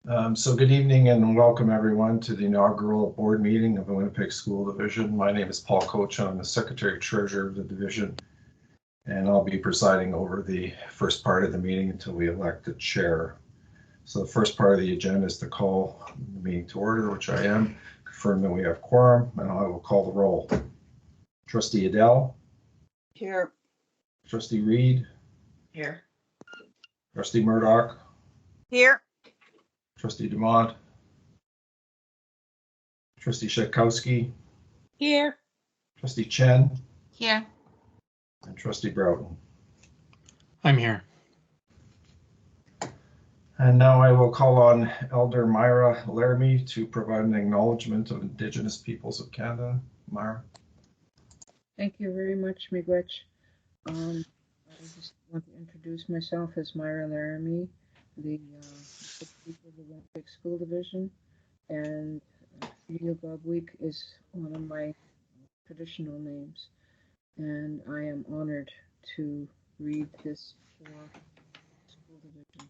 So good evening and welcome everyone to the inaugural board meeting of the Winnipeg School Division. My name is Paul Coach. I'm the Secretary Treasurer of the division, and I'll be presiding over the first part of the meeting until we elect a chair. So the first part of the agenda is to call the meeting to order, which I am, confirm that we have quorum, and I will call the roll. Trustee Adele? Here. Trustee Reed? Here. Trustee Murdoch? Here. Trustee Dumont? Trustee Shetkowski? Here. Trustee Chen? Here. And Trustee Broughton. I'm here. And now I will call on Elder Myra Laramie to provide an acknowledgement of Indigenous peoples of Canada. Myra. Thank you very much, Miigwech. I just want to introduce myself as Myra Laramie, the people of the Winnipeg School Division, and Week is one of my traditional names, and I am honored to read this for School Division.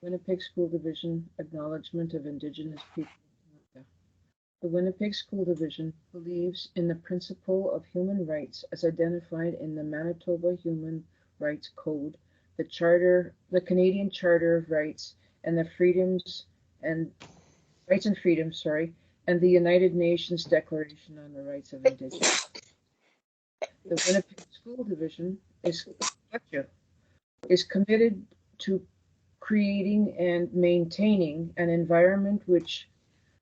Winnipeg School Division Acknowledgement of Indigenous People of Canada. The Winnipeg School Division believes in the principle of human rights as identified in the Manitoba Human Rights Code, the Canadian Charter of Rights, and the Rights and Freedoms, and the United Nations Declaration on the Rights of Indigenous. The Winnipeg School Division is committed to creating and maintaining an environment which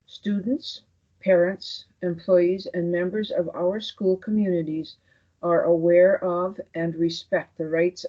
students, parents, employees, and members of our school communities are aware of and respect the rights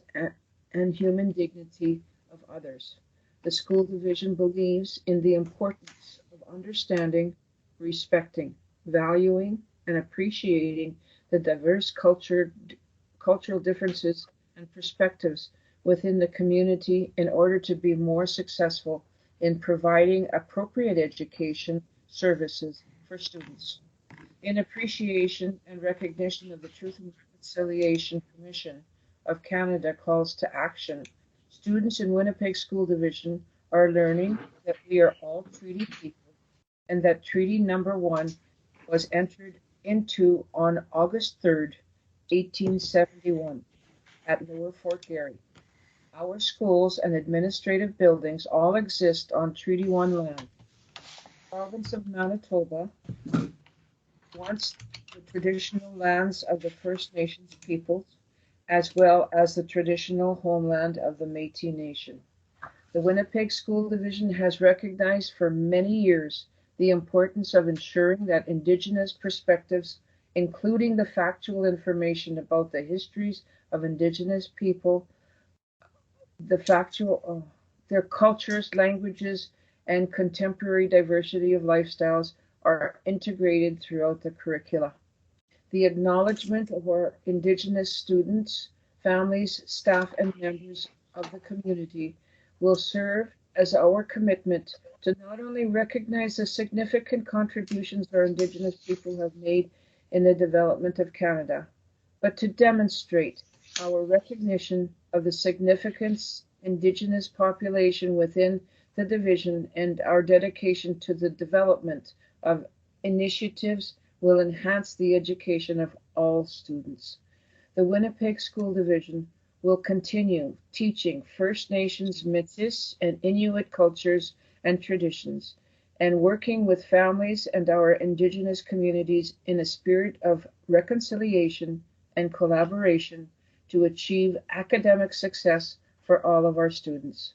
and human dignity of others. The school division believes in the importance of understanding, respecting, valuing, and appreciating the diverse cultural differences and perspectives within the community in order to be more successful in providing appropriate education services for students. In appreciation and recognition of the Truth and Reconciliation Commission of Canada calls to action, students in Winnipeg School Division are learning that we are all treaty people and that Treaty Number 1 was entered into on August 3rd, 1871 at Lower Fort Garry. Our schools and administrative buildings all exist on Treaty 1 land. The province of Manitoba, once the traditional lands of the First Nations peoples, as well as the traditional homeland of the Métis Nation. The Winnipeg School Division has recognized for many years the importance of ensuring that Indigenous perspectives, including the factual information about the histories of Indigenous people, their cultures, languages, and contemporary diversity of lifestyles are integrated throughout the curricula. The acknowledgement of our Indigenous students, families, staff, and members of the community will serve as our commitment to not only recognize the significant contributions our Indigenous people have made in the development of Canada, but to demonstrate our recognition of the significant Indigenous population within the division and our dedication to the development of initiatives will enhance the education of all students. The Winnipeg School Division will continue teaching First Nations, Métis, and Inuit cultures and traditions, and working with families and our Indigenous communities in a spirit of reconciliation and collaboration to achieve academic success for all of our students.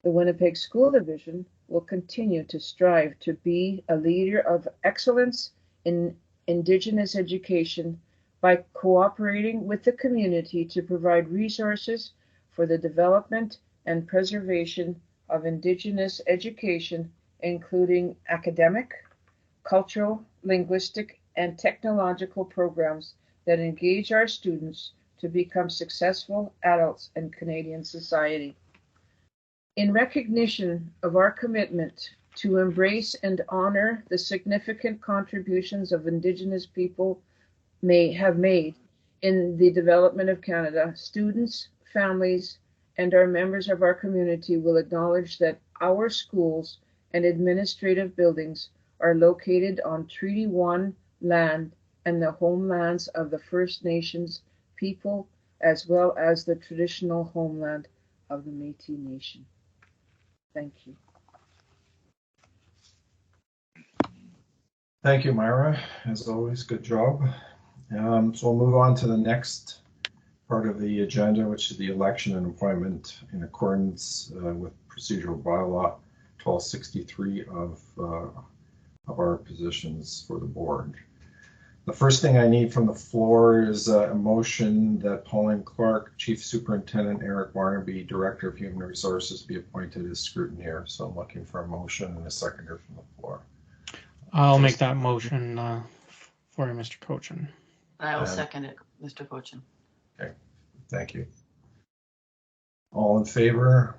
The Winnipeg School Division will continue to strive to be a leader of excellence in Indigenous education by cooperating with the community to provide resources for the development and preservation of Indigenous education, including academic, cultural, linguistic, and technological programs that engage our students to become successful adults in Canadian society. In recognition of our commitment to embrace and honor the significant contributions of Indigenous people may have made in the development of Canada, students, families, and our members of our community will acknowledge that our schools and administrative buildings are located on Treaty 1 land and the homelands of the First Nations people, as well as the traditional homeland of the Métis Nation. Thank you. Thank you, Myra. As always, good job. So we'll move on to the next part of the agenda, which is the election and appointment in accordance with procedural bylaw 1263 of our positions for the board. The first thing I need from the floor is a motion that Pauline Clark, Chief Superintendent Eric Barnaby, Director of Human Resources, be appointed as scrutineer. So I'm looking for a motion and a seconder from the floor. I'll make that motion for you, Mr. Cochin. I will second it, Mr. Cochin. Okay, thank you. All in favor?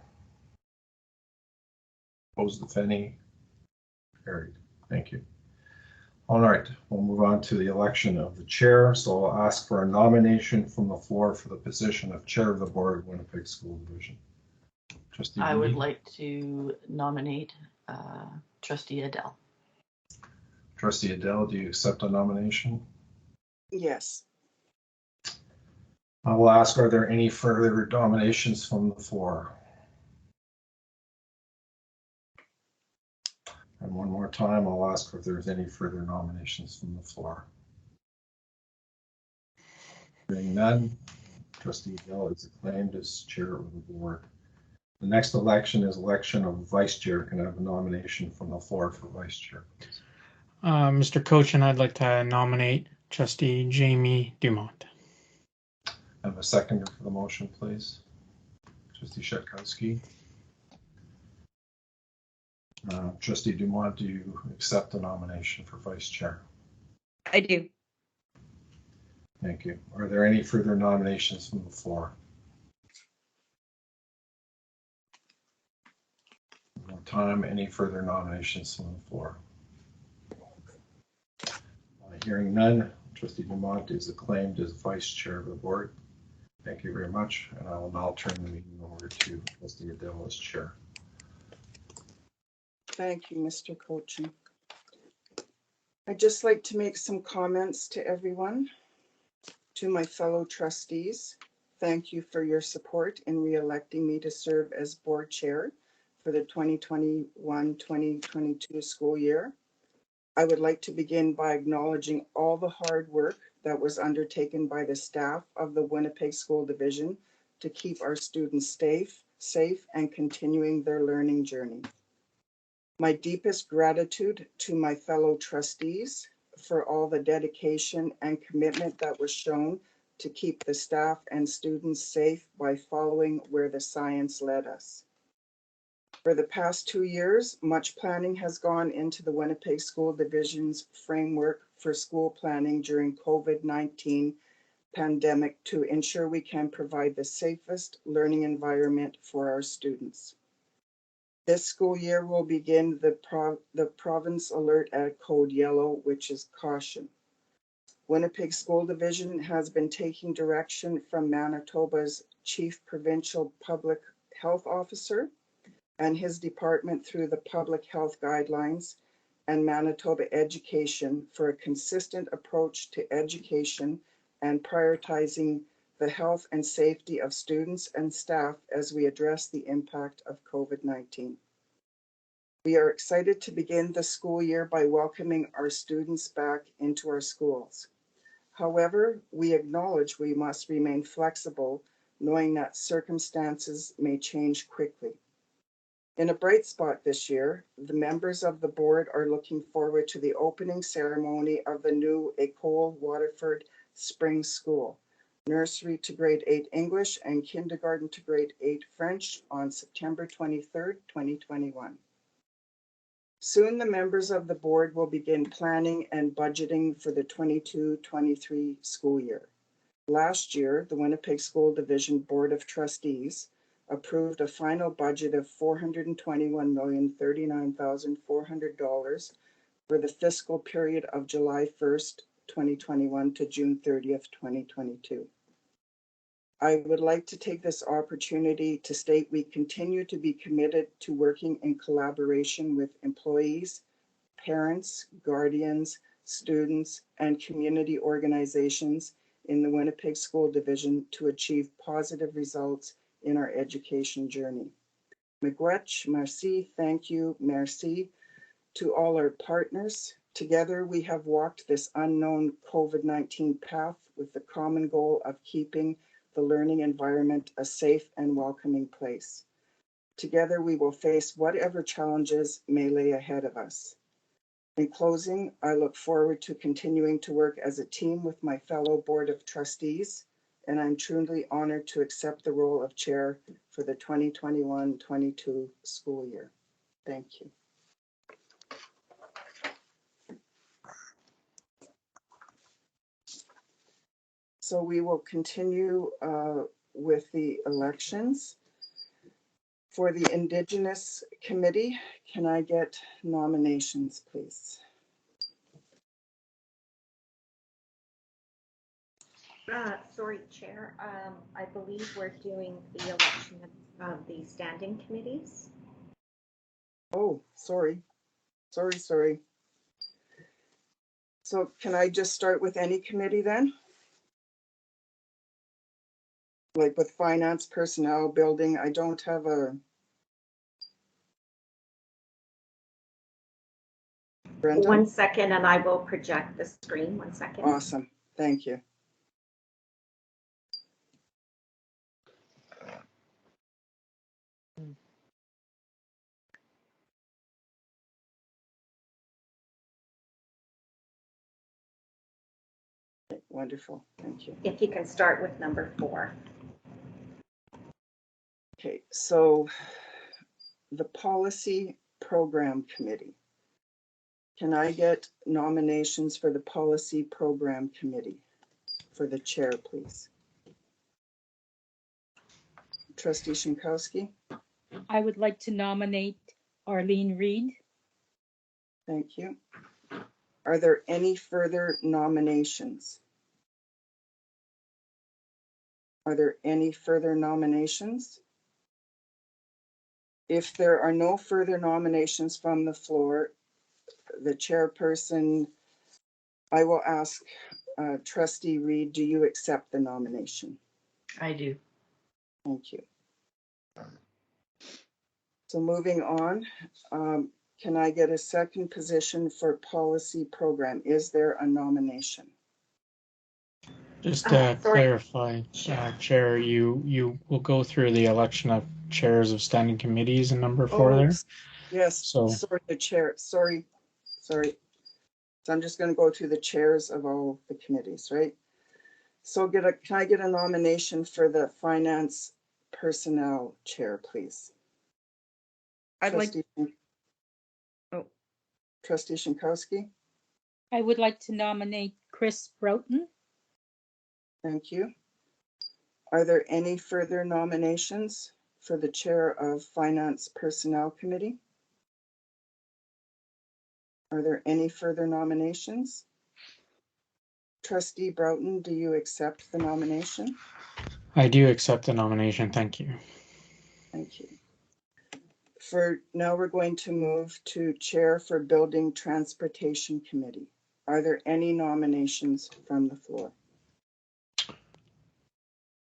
Opposed, if any? Carried. Thank you. All right, we'll move on to the election of the chair. So I'll ask for a nomination from the floor for the position of chair of the board of Winnipeg School Division. Trustee I would Dumont? like to nominate Trustee Adele. Trustee Adele, do you accept a nomination? Yes. I will ask, are there any further nominations from the floor? And one more time, I'll ask if there's any further nominations from the floor. Being none, Trustee Adele is acclaimed as chair of the board. The next election is election of vice chair. Can I have a nomination from the floor for vice chair, please? Mr. Cochin, I'd like to nominate Trustee Jamie Dumont. I have a seconder for the motion, please. Trustee Shetkowski. Trustee Dumont, do you accept the nomination for vice chair? I do. Thank you. Are there any further nominations from the floor? One more time, any further nominations from the floor? Hearing none, Trustee Dumont is acclaimed as vice chair of the board. Thank you very much, and I will now turn the meeting over to Trustee Adele as chair. Thank you, Mr. Cochin. I'd just like to make some comments to everyone. To my fellow trustees, thank you for your support in re-electing me to serve as board chair for the 2021-2022 school year. I would like to begin by acknowledging all the hard work that was undertaken by the staff of the Winnipeg School Division to keep our students safe and continuing their learning journey. My deepest gratitude to my fellow trustees for all the dedication and commitment that was shown to keep the staff and students safe by following where the science led us. For the past 2 years, much planning has gone into the Winnipeg School Division's framework for school planning during COVID-19 pandemic to ensure we can provide the safest learning environment for our students. This school year will begin the province alert at code yellow, which is caution. Winnipeg School Division has been taking direction from Manitoba's Chief Provincial Public Health Officer and his department through the public health guidelines and Manitoba Education for a consistent approach to education and prioritizing the health and safety of students and staff as we address the impact of COVID-19. We are excited to begin the school year by welcoming our students back into our schools. However, we acknowledge we must remain flexible, knowing that circumstances may change quickly. In a bright spot this year, the members of the board are looking forward to the opening ceremony of the new École Waterford Spring School, nursery to grade 8 English and kindergarten to grade 8 French on September 23rd, 2021. Soon the members of the board will begin planning and budgeting for the 22-23 school year. Last year, the Winnipeg School Division Board of Trustees approved a final budget of $421,039,400 for the fiscal period of July 1st, 2021 to June 30th, 2022. I would like to take this opportunity to state we continue to be committed to working in collaboration with employees, parents, guardians, students, and community organizations in the Winnipeg School Division to achieve positive results in our education journey. Miigwech, merci, thank you, merci to all our partners. Together, we have walked this unknown COVID-19 path with the common goal of keeping the learning environment a safe and welcoming place. Together, we will face whatever challenges may lay ahead of us. In closing, I look forward to continuing to work as a team with my fellow Board of Trustees, and I'm truly honored to accept the role of chair for the 2021-22 school year. Thank you. So we will continue with the elections. For the Indigenous Committee, can I get nominations, please? Sorry, Chair. I believe we're doing the election of the standing committees. Oh, sorry. Sorry. So can I just start with any committee then? Like with finance, personnel, building, I don't have a. Brenda? 1 second, and I will project the screen. 1 second. Awesome, thank you. Wonderful, thank you. If you can start with number 4. Okay, so the Policy Program Committee. Can I get nominations for the Policy Program Committee? For the chair, please. Trustee Shinkowski. I would like to nominate Arlene Reed. Thank you. Are there any further nominations? Are there any further nominations? If there are no further nominations from the floor, the chairperson, I will ask Trustee Reed, do you accept the nomination? I do. Thank you. So moving on, can I get a second position for policy program? Is there a nomination? Just to Sorry. clarify, Chair, you will go through the election of chairs of standing committees in number 4 there. Yes, So sorry, the chair, sorry. So I'm just going to go through the chairs of all the committees, right? So can I get a nomination for the finance personnel chair, please? I'd like. Trustee Shinkowski. I would like to nominate Chris Broughton. Thank you. Are there any further nominations for the chair of Finance Personnel Committee? Are there any further nominations? Trustee Broughton, do you accept the nomination? I do accept the nomination. Thank you. Thank you. For now, we're going to move to Chair for Building Transportation Committee. Are there any nominations from the floor?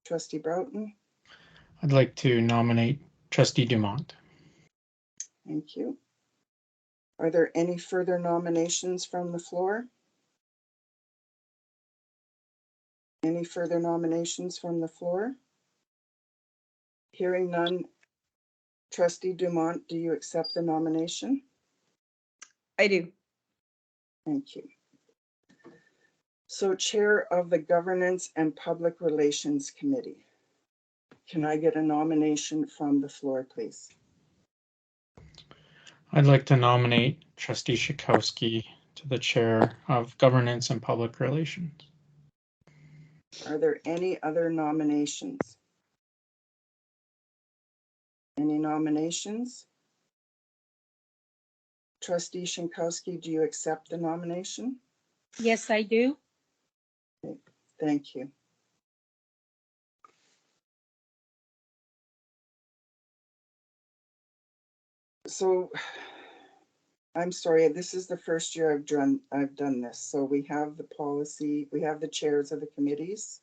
Trustee Broughton. I'd like to nominate Trustee Dumont. Thank you. Are there any further nominations from the floor? Any further nominations from the floor? Hearing none. Trustee Dumont, do you accept the nomination? I do. Thank you. So Chair of the Governance and Public Relations Committee. Can I get a nomination from the floor, please? I'd like to nominate Trustee Shinkowski to the chair of Governance and Public Relations. Are there any other nominations? Any nominations? Trustee Shinkowski, do you accept the nomination? Yes, I do. Okay, thank you. So I'm sorry, this is the first year I've done this. So we have the policy, we have the chairs of the committees.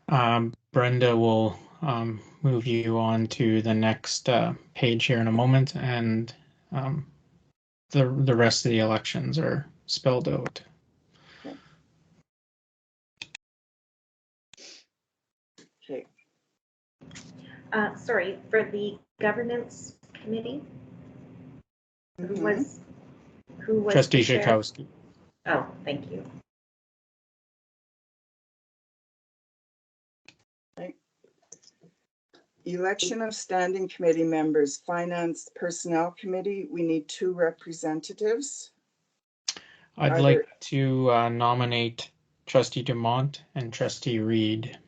Brenda will move you on to the next page here in a moment, and the rest of the elections are spelled out. Okay. Sorry, for the governance committee, who was Trustee the chair? Shakowski. Oh, thank you. Okay. Election of standing committee members, Finance Personnel Committee, we need 2 representatives. I'd like to nominate Trustee Dumont and Trustee Reed.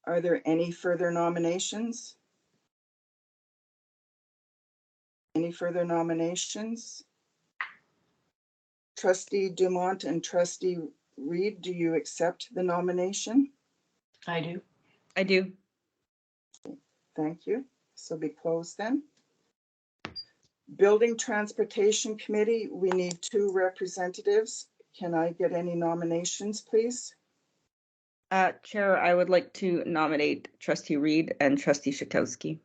Are there any further nominations? Any further nominations? Trustee Dumont and Trustee Reed, do you accept the nomination? I do. I do. Thank you. So be closed then. Building Transportation Committee, we need 2 representatives. Can I get any nominations, please? Chair, I would like to nominate Trustee Reed and Trustee Shakowski.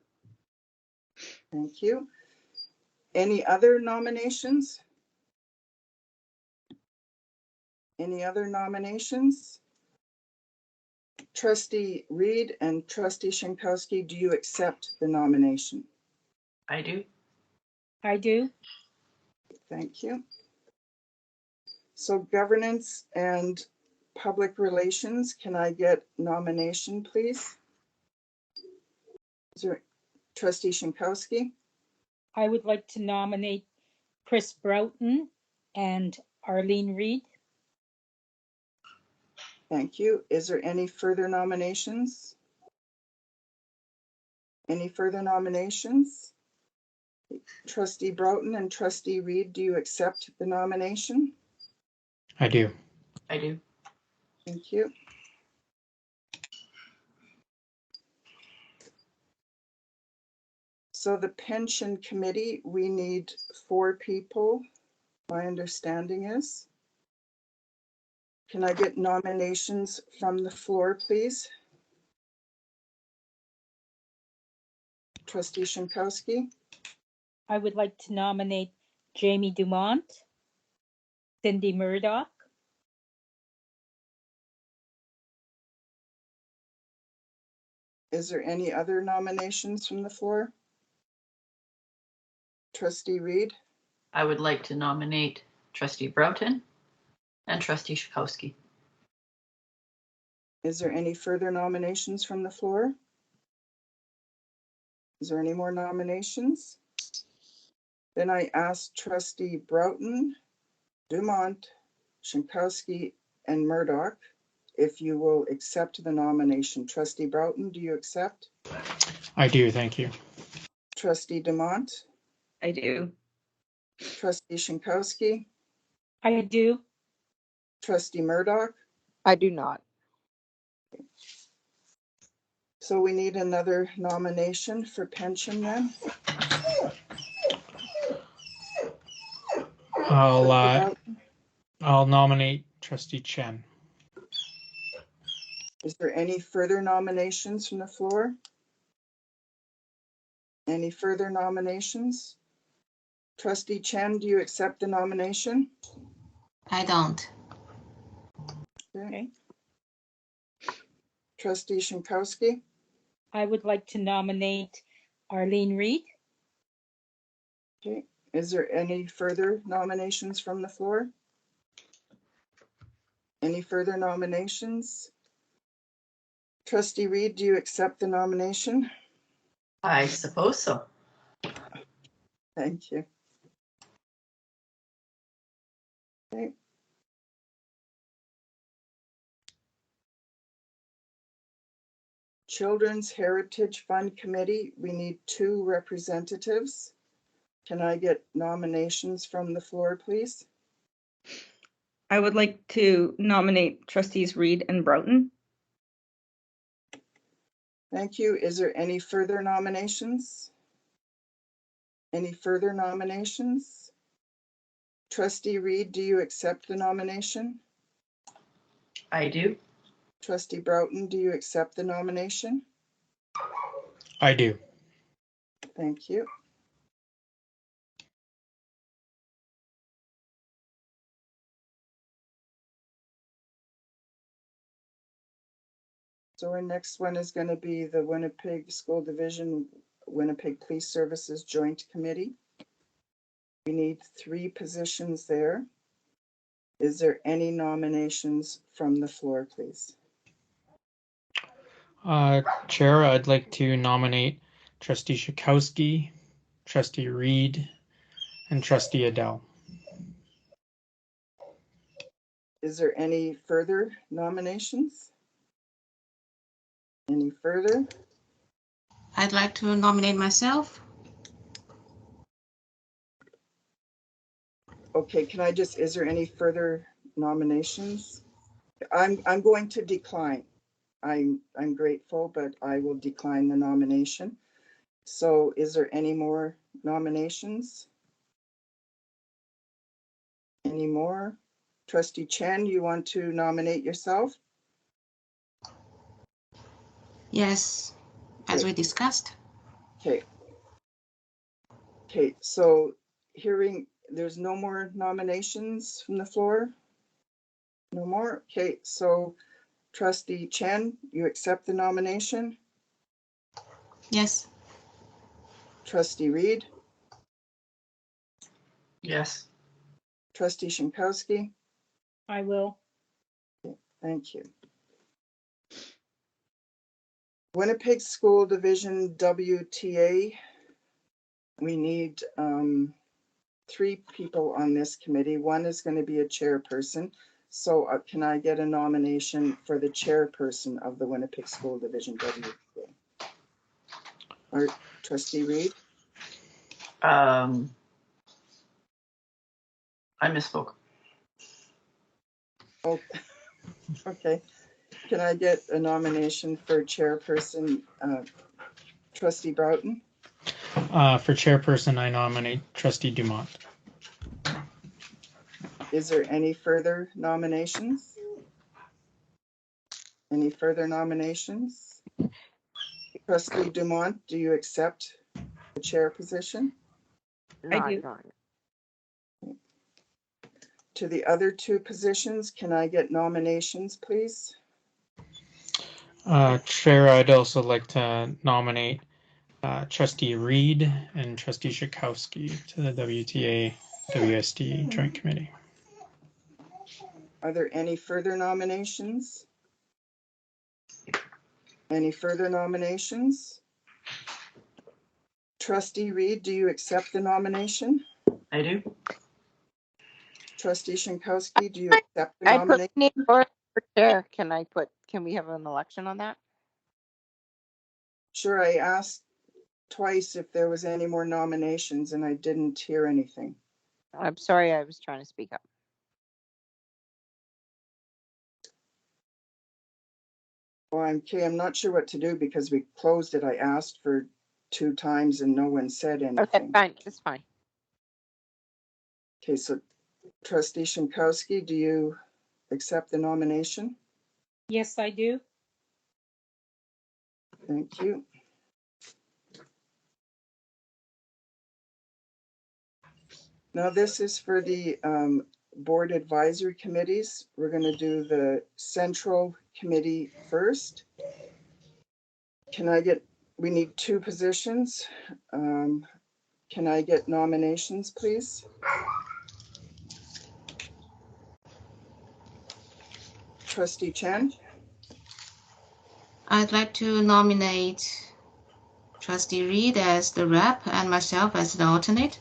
Thank you. Any other nominations? Any other nominations? Trustee Reed and Trustee Shankowski, do you accept the nomination? I do. I do. Thank you. So governance and public relations, can I get nomination, please? Is there Trustee Shankowski? I would like to nominate Chris Broughton and Arlene Reed. Thank you. Is there any further nominations? Any further nominations? Trustee Broughton and Trustee Reed, do you accept the nomination? I do. I do. Thank you. So the pension committee, we need 4 people, my understanding is. Can I get nominations from the floor, please? Trustee Shankowski? I would like to nominate Jamie Dumont, Cindy Murdoch, Is there any other nominations from the floor? Trustee Reed? I would like to nominate Trustee Broughton and Trustee Shakowski. Is there any further nominations from the floor? Is there any more nominations? Then I ask Trustee Broughton, Dumont, Shankowski, and Murdoch if you will accept the nomination. Trustee Broughton, do you accept? I do, thank you. Trustee Dumont? I do. Trustee Shankowski? I do. Trustee Murdoch? I do not. So we need another nomination for pension then? I'll nominate Trustee Chen. Is there any further nominations from the floor? Any further nominations? Trustee Chen, do you accept the nomination? I don't. Okay. Trustee Shankowski? I would like to nominate Arlene Reed. Okay. Is there any further nominations from the floor? Any further nominations? Trustee Reed, do you accept the nomination? I suppose so. Thank you. Okay. Children's Heritage Fund Committee, we need 2 representatives. Can I get nominations from the floor, please? I would like to nominate Trustees Reed and Broughton. Thank you. Is there any further nominations? Any further nominations? Trustee Reed, do you accept the nomination? I do. Trustee Broughton, do you accept the nomination? I do. Thank you. So our next one is going to be the Winnipeg School Division, Winnipeg Police Services Joint Committee. We need 3 positions there. Is there any nominations from the floor, please? Chair, I'd like to nominate Trustee Shakowski, Trustee Reed, and Trustee Adele. Is there any further nominations? Any further? I'd like to nominate myself. Okay, can I just, is there any further nominations? I'm going to decline. I'm grateful, but I will decline the nomination. So is there any more nominations? Any more? Trustee Chen, you want to nominate yourself? Yes, as Okay. we discussed. Okay. Okay, so hearing there's no more nominations from the floor? No more? Okay, so Trustee Chen, you accept the nomination? Yes. Trustee Reed? Yes. Trustee Shinkowski? I will. Thank you. Winnipeg School Division WTA. We need 3 people on this committee. One is going to be a chairperson. So can I get a nomination for the chairperson of the Winnipeg School Division WTA? Or Trustee Reed? I misspoke. Oh, okay. Can I get a nomination for chairperson, Trustee Broughton? For chairperson, I nominate Trustee Dumont. Is there any further nominations? Any further nominations? Trustee Dumont, do you accept the chair position? I do. To the other 2 positions, can I get nominations, please? Chair, I'd also like to nominate Trustee Reed and Trustee Shakowski to the WTA WSD Joint Committee. Are there any further nominations? Any further nominations? Trustee Reed, do you accept the nomination? I do. Trustee Shinkowski, do you accept the I put nomination? me for chair. Can we have an election on that? Sure, I asked twice if there was any more nominations and I didn't hear anything. I'm sorry, I was trying to speak up. Well, I'm not sure what to do because we closed it. I asked for 2 times and no one said anything. Okay, fine, it's fine. Okay, so Trustee Shinkowski, do you accept the nomination? Yes, I do. Thank you. Now this is for the board advisory committees. We're going to do the central committee first. We need 2 positions. Can I get nominations, please? Trustee Chen? I'd like to nominate Trustee Reed as the rep and myself as the alternate.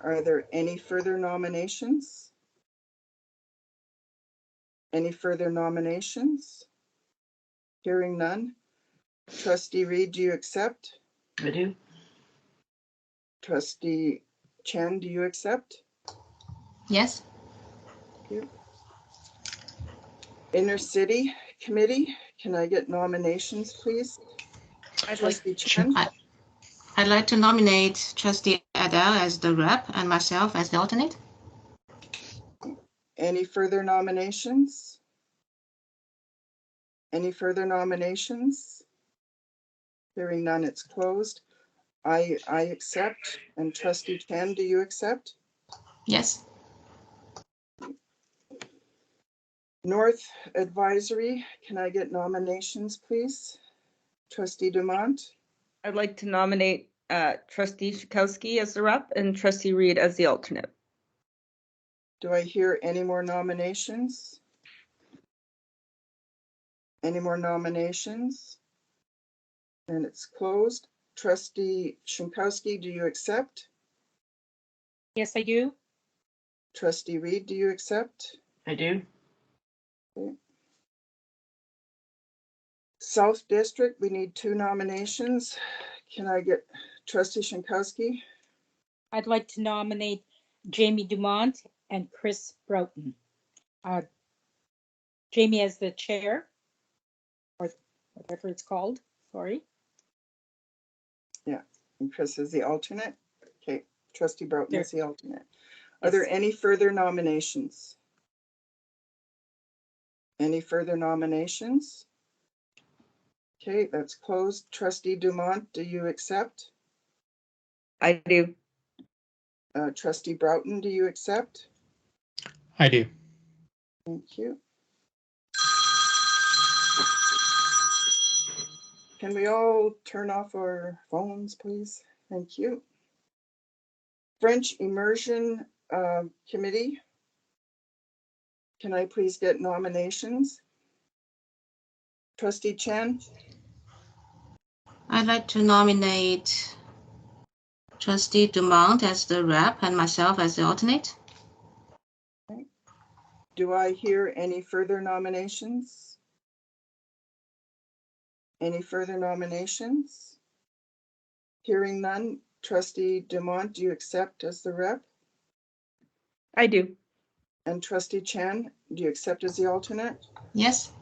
Are there any further nominations? Any further nominations? Hearing none. Trustee Reed, do you accept? I do. Trustee Chen, do you accept? Yes. Thank you. Inner City Committee, can I get nominations, please? I'd like Trustee Chen, I'd like to nominate Trustee Adele as the rep and myself as the alternate. any further nominations? Any further nominations? Hearing none, it's closed. I accept. And Trustee Chen, do you accept? Yes. North Advisory, can I get nominations, please? Trustee Dumont, I'd like to nominate Trustee Shakowski as the rep and Trustee Reed as the alternate. do I hear any more nominations? Any more nominations? And it's closed. Trustee Shinkowski, do you accept? Yes, I do. Trustee Reed, do you accept? I do. Okay. South District, we need 2 nominations. Can I get Trustee Shinkowski? I'd like to nominate Jamie Dumont and Chris Broughton. Jamie as the chair, or whatever it's called, sorry. Yeah, and Chris is the alternate. Okay, Trustee Broughton There. is the alternate. Are there any further nominations? Any further nominations? Okay, that's closed. Trustee Dumont, do you accept? I do. Trustee Broughton, do you accept? I do. Thank you. Can we all turn off our phones, please? Thank you. French Immersion Committee. Can I please get nominations? Trustee Chen, I'd like to nominate Trustee Dumont as the rep and myself as the alternate. do I hear any further nominations? Any further nominations? Hearing none. Trustee Dumont, do you accept as the rep? I do. And Trustee Chen, do you accept as the alternate? Yes.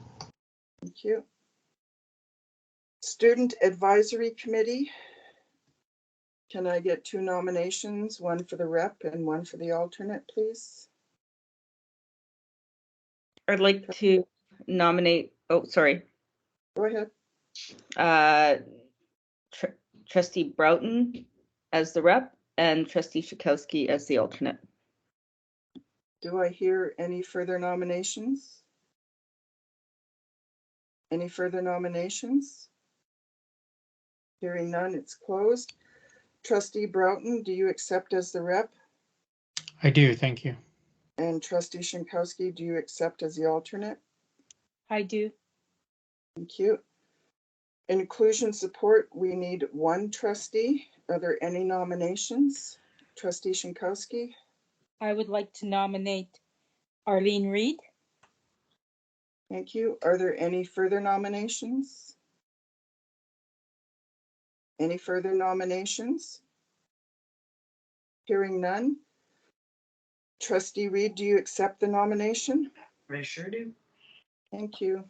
Thank you. Student Advisory Committee. Can I get 2 nominations, one for the rep and one for the alternate, please? I'd like to nominate, oh, sorry, Go ahead. Trustee Broughton as the rep and Trustee Shakowski as the alternate. Do I hear any further nominations? Any further nominations? Hearing none, it's closed. Trustee Broughton, do you accept as the rep? I do. Thank you. And Trustee Shinkowski, do you accept as the alternate? I do. Thank you. Inclusion Support, we need 1 trustee. Are there any nominations? Trustee Shinkowski? I would like to nominate Arlene Reed. Thank you. Are there any further nominations? Any further nominations? Hearing none. Trustee Reed, do you accept the nomination? I sure do. Thank you.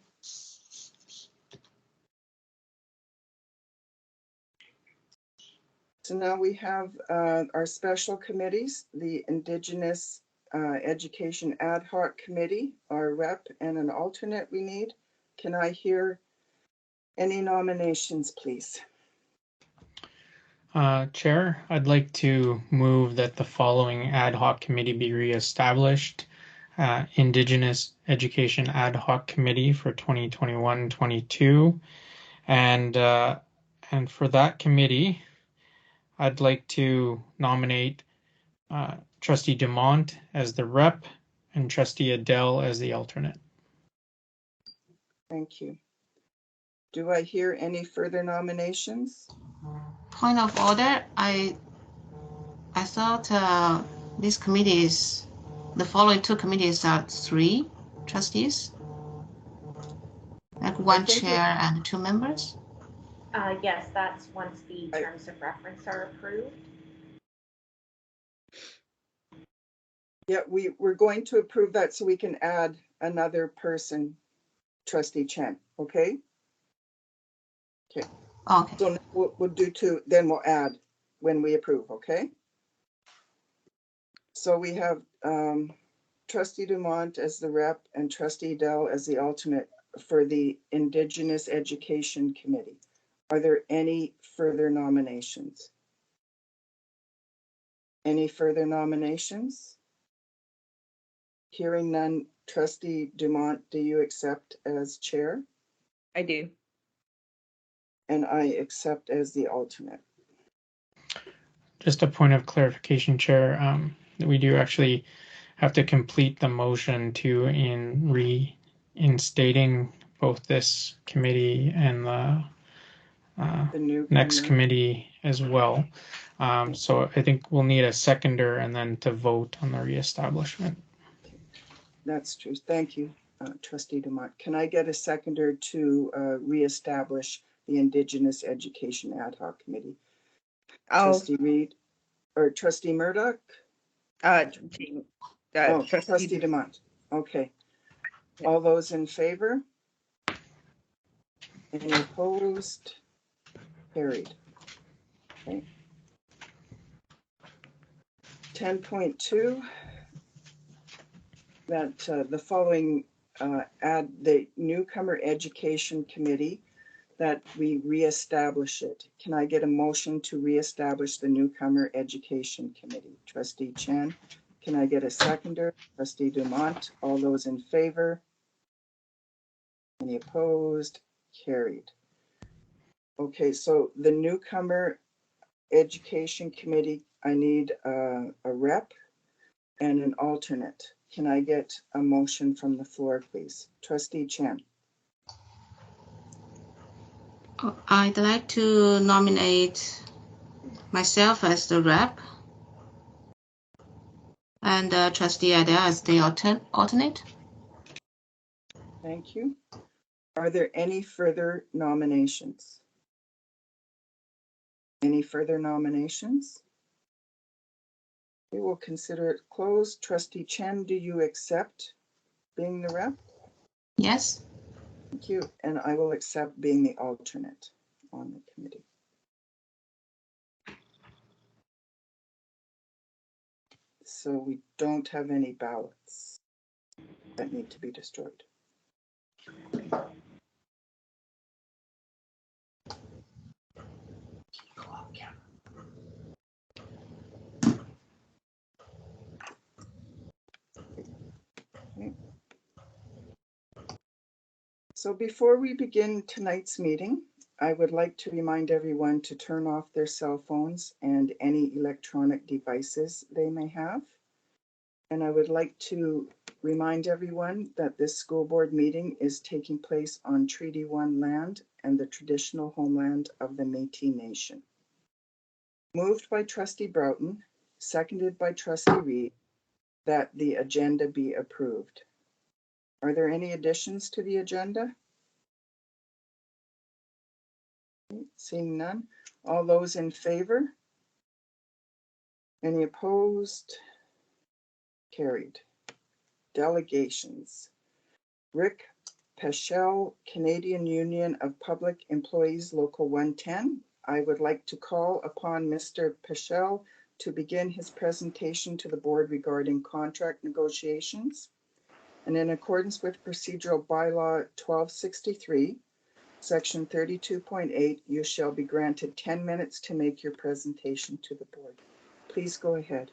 So now we have our special committees, the Indigenous Education Ad Hoc Committee, our rep and an alternate we need. Can I hear any nominations, please? Chair, I'd like to move that the following ad hoc committee be reestablished. Indigenous Education Ad Hoc Committee for 2021-22. And for that committee, I'd like to nominate Trustee Dumont as the rep and Trustee Adele as the alternate. Thank you. Do I hear any further nominations? Point of order. I thought this committee is, the following 2 committees are 3 trustees, like 1 chair and 2 members. Yes, that's once the terms of reference are approved. Yeah, we're going to approve that so we can add another person. Trustee Chen, okay? Okay. So we'll do two, then we'll add when we approve, okay? So we have Trustee Dumont as the rep and Trustee Dell as the alternate for the Indigenous Education Committee. Are there any further nominations? Any further nominations? Hearing none, Trustee Dumont, do you accept as chair? I do. And I accept as the alternate. Just a point of clarification, Chair, that we do actually have to complete the motion to reinstating both this committee and the next committee as well. So I think we'll need a seconder and then to vote on the reestablishment. That's true. Thank you, Trustee Dumont. Can I get a seconder to reestablish the Indigenous Education Ad Hoc Committee? Trustee Reed or Trustee Murdoch? Trustee Dumont. Okay. Yeah. All those in favor? Any opposed? Carried. Okay. 10.2. That the following add the Newcomer Education Committee, that we reestablish it. Can I get a motion to reestablish the Newcomer Education Committee? Trustee Chen, can I get a seconder? Trustee Dumont, all those in favor? Any opposed? Carried. Okay, so the Newcomer Education Committee, I need a rep and an alternate. Can I get a motion from the floor, please? Trustee Chen. I'd like to nominate myself as the rep and Trustee Adele as the alternate. Thank you. Are there any further nominations? Any further nominations? We will consider it closed. Trustee Chen, do you accept being the rep? Yes. Thank you. And I will accept being the alternate on the committee. So we don't have any ballots that need to be destroyed. Okay. So before we begin tonight's meeting, I would like to remind everyone to turn off their cell phones and any electronic devices they may have. And I would like to remind everyone that this school board meeting is taking place on Treaty 1 land and the traditional homeland of the Métis Nation. Moved by Trustee Broughton, seconded by Trustee Reed, that the agenda be approved. Are there any additions to the agenda? Seeing none. All those in favor? Any opposed? Carried. Delegations. Rick Peschel, Canadian Union of Public Employees, Local 110. I would like to call upon Mr. Peschel to begin his presentation to the board regarding contract negotiations. And in accordance with procedural bylaw 1263, section 32.8, you shall be granted 10 minutes to make your presentation to the board. Please go ahead.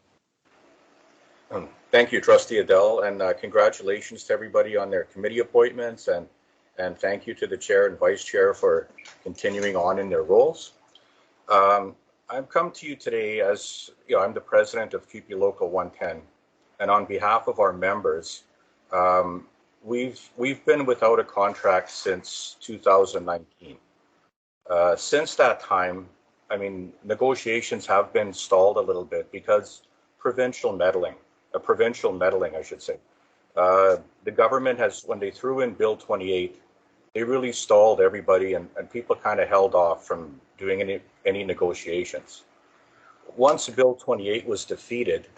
Thank you, Trustee Adele, and congratulations to everybody on their committee appointments, and thank you to the chair and vice chair for continuing on in their roles. I've come to you today as, I'm the president of QP Local 110, and on behalf of our members, we've been without a contract since 2019. Since that time, negotiations have been stalled a little bit because provincial meddling, I should say. The government has, when they threw in Bill 28, they really stalled everybody, and people kind of held off from doing any negotiations. Once Bill 28 was defeated,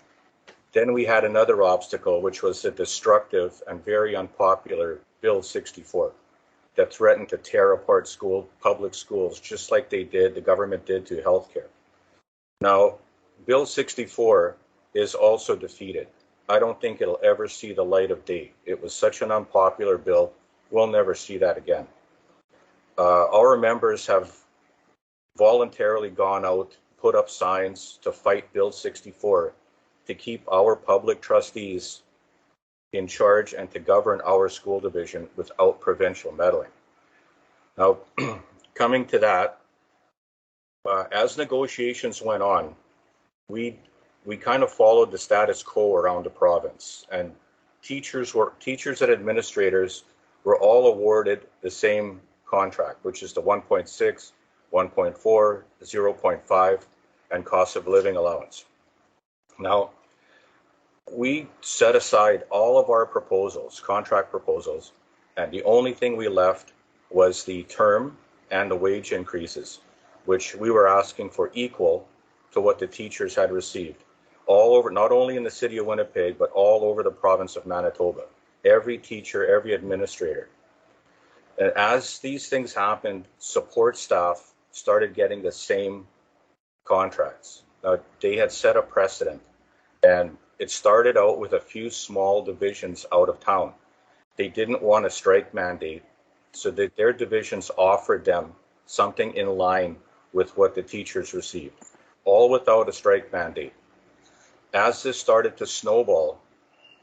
then we had another obstacle, which was the destructive and very unpopular Bill 64. that threaten to tear apart public schools, just like the government did to healthcare. Now, Bill 64 is also defeated. I don't think it'll ever see the light of day. It was such an unpopular bill. We'll never see that again. Our members have voluntarily gone out, put up signs to fight Bill 64 to keep our public trustees in charge and to govern our school division without provincial meddling. Now, coming to that, as negotiations went on, we kind of followed the status quo around the province, and teachers and administrators were all awarded the same contract, which is the 1.6, 1.4, 0.5, and cost of living allowance. Now, we set aside all of our proposals, contract proposals, and the only thing we left was the term and the wage increases, which we were asking for equal to what the teachers had received all over, not only in the city of Winnipeg, but all over the province of Manitoba. Every teacher, every administrator. And as these things happened, support staff started getting the same contracts. Now, they had set a precedent, and it started out with a few small divisions out of town. They didn't want a strike mandate, so that their divisions offered them something in line with what the teachers received, all without a strike mandate. As this started to snowball,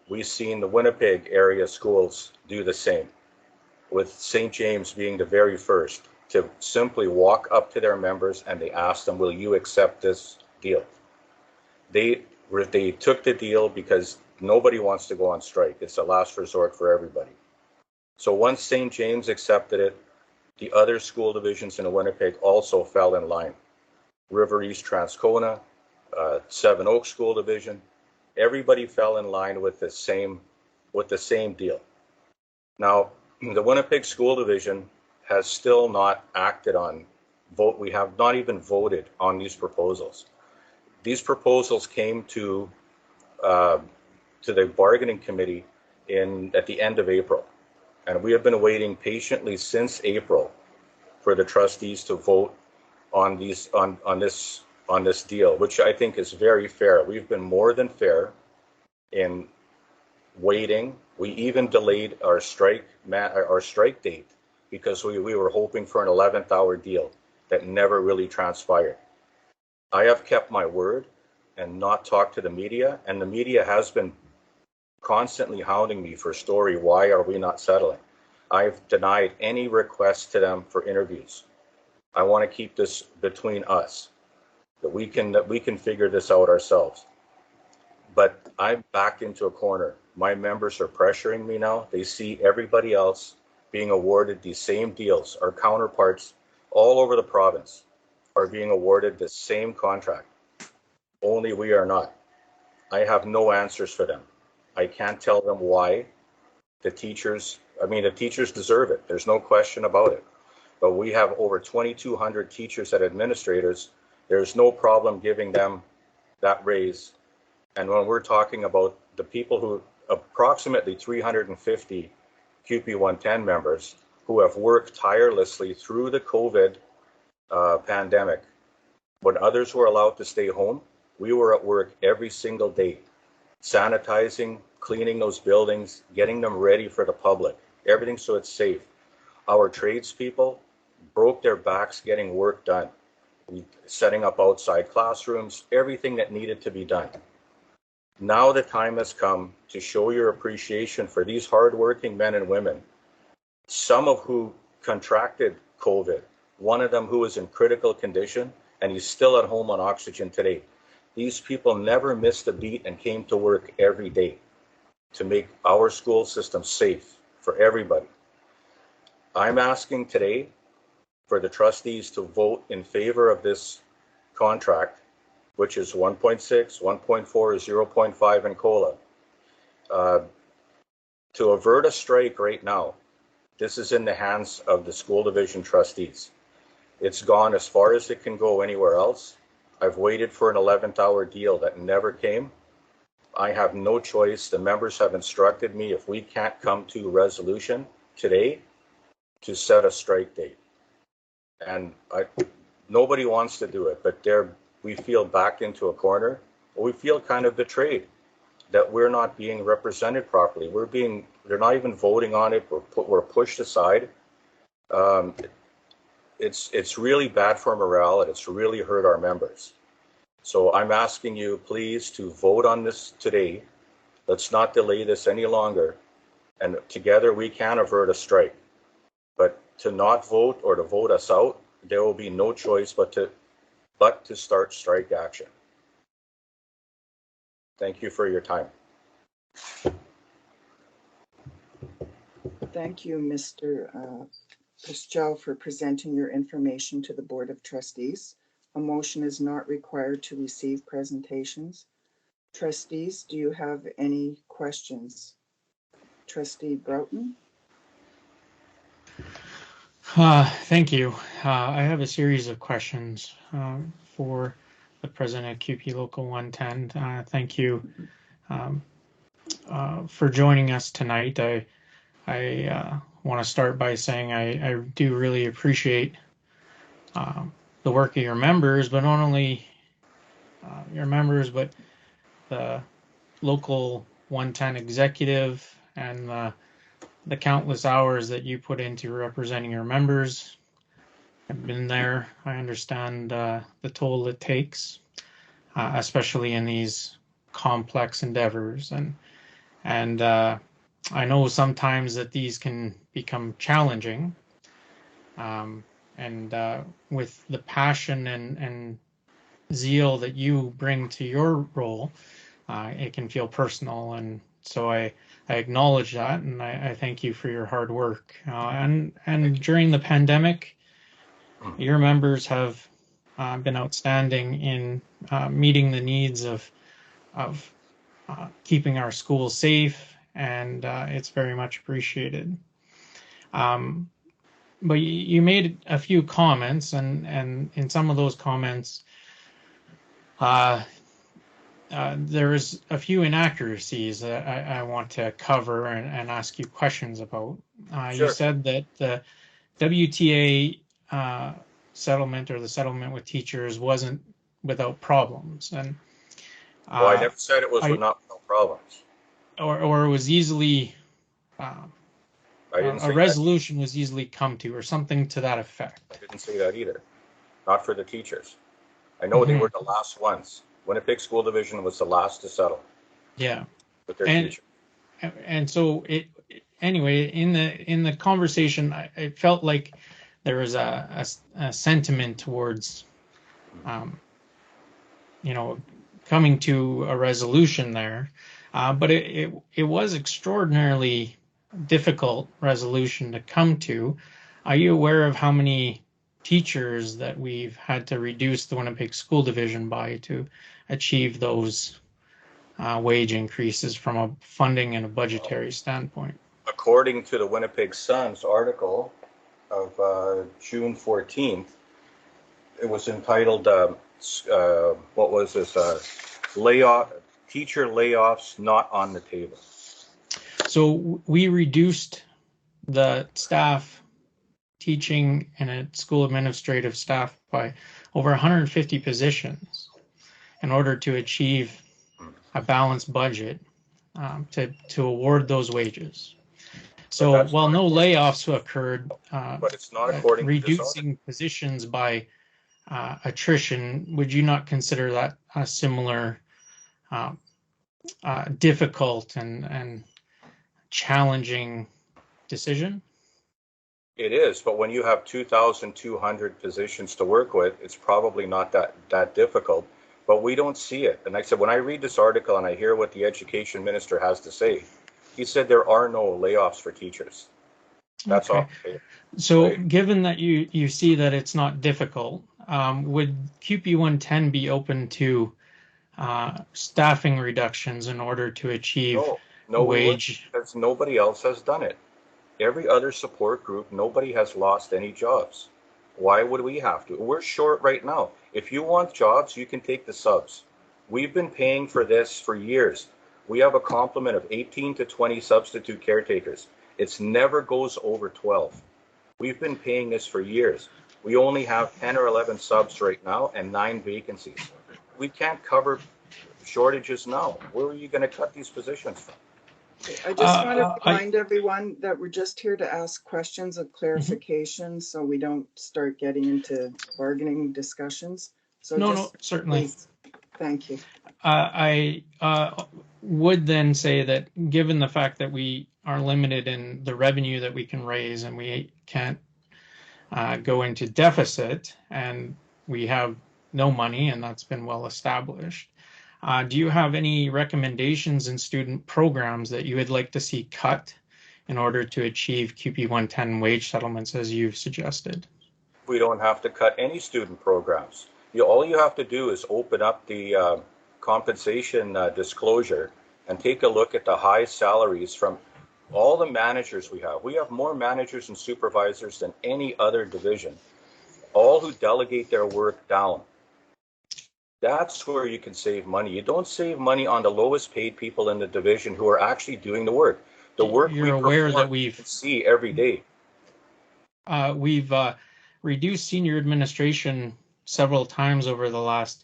we've seen the Winnipeg area schools do the same, with St. James being the very first to simply walk up to their members and they asked them, will you accept this deal? They took the deal because nobody wants to go on strike. It's a last resort for everybody. So once St. James accepted it, the other school divisions in Winnipeg also fell in line. River East Transcona, Seven Oaks School Division, everybody fell in line with the same deal. Now, the Winnipeg School Division has still not acted on vote. We have not even voted on these proposals. These proposals came to the bargaining committee at the end of April, and we have been waiting patiently since April for the trustees to vote on this deal, which I think is very fair. We've been more than fair in waiting. We even delayed our strike date because we were hoping for an 11th hour deal that never really transpired. I have kept my word and not talked to the media, and the media has been constantly hounding me for story. Why are we not settling? I've denied any request to them for interviews. I want to keep this between us, that we can figure this out ourselves. But I'm backed into a corner. My members are pressuring me now. They see everybody else being awarded these same deals. Our counterparts all over the province are being awarded the same contract. Only we are not. I have no answers for them. I can't tell them why. The teachers deserve it. There's no question about it. But we have over 2,200 teachers and administrators. There's no problem giving them that raise. And when we're talking about the people who, approximately 350 QP 110 members who have worked tirelessly through the COVID pandemic, when others were allowed to stay home, we were at work every single day, sanitizing, cleaning those buildings, getting them ready for the public, everything so it's safe. Our tradespeople broke their backs getting work done, setting up outside classrooms, everything that needed to be done. Now the time has come to show your appreciation for these hardworking men and women, some of who contracted COVID, one of them who is in critical condition, and he's still at home on oxygen today. These people never missed a beat and came to work every day to make our school system safe for everybody. I'm asking today for the trustees to vote in favor of this contract, which is 1.6, 1.4, 0.5, and COLA. To avert a strike right now, this is in the hands of the school division trustees. It's gone as far as it can go anywhere else. I've waited for an 11th hour deal that never came. I have no choice. The members have instructed me if we can't come to resolution today, to set a strike date. And nobody wants to do it, but we feel backed into a corner. We feel kind of betrayed that we're not being represented properly. They're not even voting on it. We're pushed aside. It's really bad for morale, and it's really hurt our members. So I'm asking you, please, to vote on this today. Let's not delay this any longer. And together we can avert a strike. But to not vote or to vote us out, there will be no choice but to start strike action. Thank you for your time. Thank you, Mr. Pischel, for presenting your information to the Board of Trustees. A motion is not required to receive presentations. Trustees, do you have any questions? Trustee Broughton? Thank you. I have a series of questions for the president of QP Local 110. Thank you for joining us tonight. I want to start by saying I do really appreciate the work of your members, but not only your members, but the local 110 executive and the countless hours that you put into representing your members. I've been there. I understand the toll it takes, especially in these complex endeavors. And I know sometimes that these can become challenging. And with the passion and zeal that you bring to your role, it can feel personal. And so I acknowledge that, and I thank you for your hard work. And during the pandemic, your members have been outstanding in meeting the needs of keeping our schools safe, and it's very much appreciated. But you made a few comments, and in some of those comments, there is a few inaccuracies that I want to cover and ask you questions about. Sure. You said that the WTA settlement, or the settlement with teachers, wasn't without problems, and well, I never said it was not without problems, or it was easily a resolution was easily come to, or something to that effect. I didn't say that either. Not for the teachers. I know they were the last ones. Winnipeg School Division was the last to settle. Yeah. With their teachers. And so anyway, in the conversation, it felt like there was a sentiment towards, coming to a resolution there, but it was extraordinarily difficult resolution to come to. Are you aware of how many teachers that we've had to reduce the Winnipeg School Division by to achieve those wage increases from a funding and a budgetary standpoint? According to the Winnipeg Sun's article of June 14th, it was entitled, what was this, teacher layoffs not on the table. So we reduced the staff, teaching and school administrative staff, by over 150 positions in order to achieve a balanced budget to award those wages. So while no layoffs occurred, but it's not according reducing to positions by attrition, would you not consider that a similar difficult and challenging decision? It is, but when you have 2,200 positions to work with, it's probably not that difficult, but we don't see it. And like I said, when I read this article and I hear what the education minister has to say, he said there are no layoffs for teachers. That's okay. all. So right? Given that you see that it's not difficult, would QP 110 be open to staffing reductions in order to achieve wage? Because nobody else has done it. Every other support group, nobody has lost any jobs. Why would we have to? We're short right now. If you want jobs, you can take the subs. We've been paying for this for years. We have a complement of 18 to 20 substitute caretakers. It never goes over 12. We've been paying this for years. We only have 10 or 11 subs right now and 9 vacancies. We can't cover shortages now. Where are you going to cut these positions from? I just want to remind everyone that we're just here to ask questions of clarification, so we don't start getting into bargaining discussions. So no, certainly. Please, thank you. I would then say that given the fact that we are limited in the revenue that we can raise and we can't go into deficit and we have no money, and that's been well established. Do you have any recommendations in student programs that you would like to see cut in order to achieve QP 110 wage settlements as you've suggested? We don't have to cut any student programs. All you have to do is open up the compensation disclosure and take a look at the high salaries from all the managers we have. We have more managers and supervisors than any other division, all who delegate their work down. That's where you can save money. You don't save money on the lowest paid people in the division who are actually doing the work. The work you're aware that we see every day. We've reduced senior administration several times over the last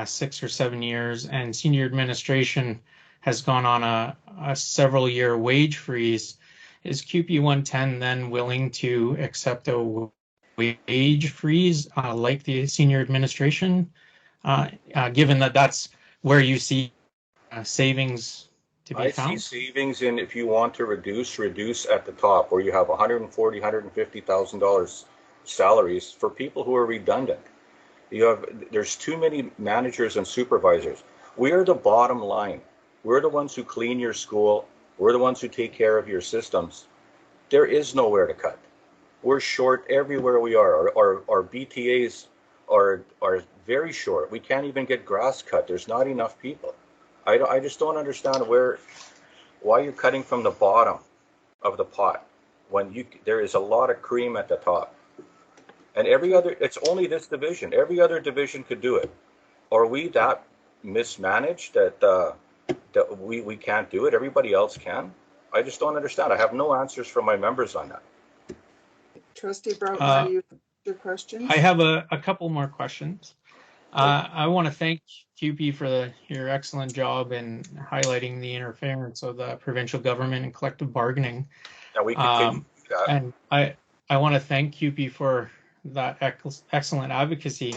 6 or 7 years, and senior administration has gone on a several-year wage freeze. Is QP 110 then willing to accept a wage freeze like the senior administration, given that that's where you see savings to be found? I see savings in, if you want to reduce at the top, where you have $140,000, $150,000 salaries for people who are redundant. There's too many managers and supervisors. We are the bottom line. We're the ones who clean your school. We're the ones who take care of your systems. There is nowhere to cut. We're short everywhere we are. Our BTAs are very short. We can't even get grass cut. There's not enough people. I just don't understand why you're cutting from the bottom of the pot when there is a lot of cream at the top. And it's only this division. Every other division could do it. Are we that mismanaged that we can't do it? Everybody else can? I just don't understand. I have no answers from my members on that. Trustee Broughton, do you have your questions? I have a couple more questions. I want to thank QP for your excellent job in highlighting the interference of the provincial government and collective bargaining. Yeah, we continue that. And I want to thank QP for that excellent advocacy,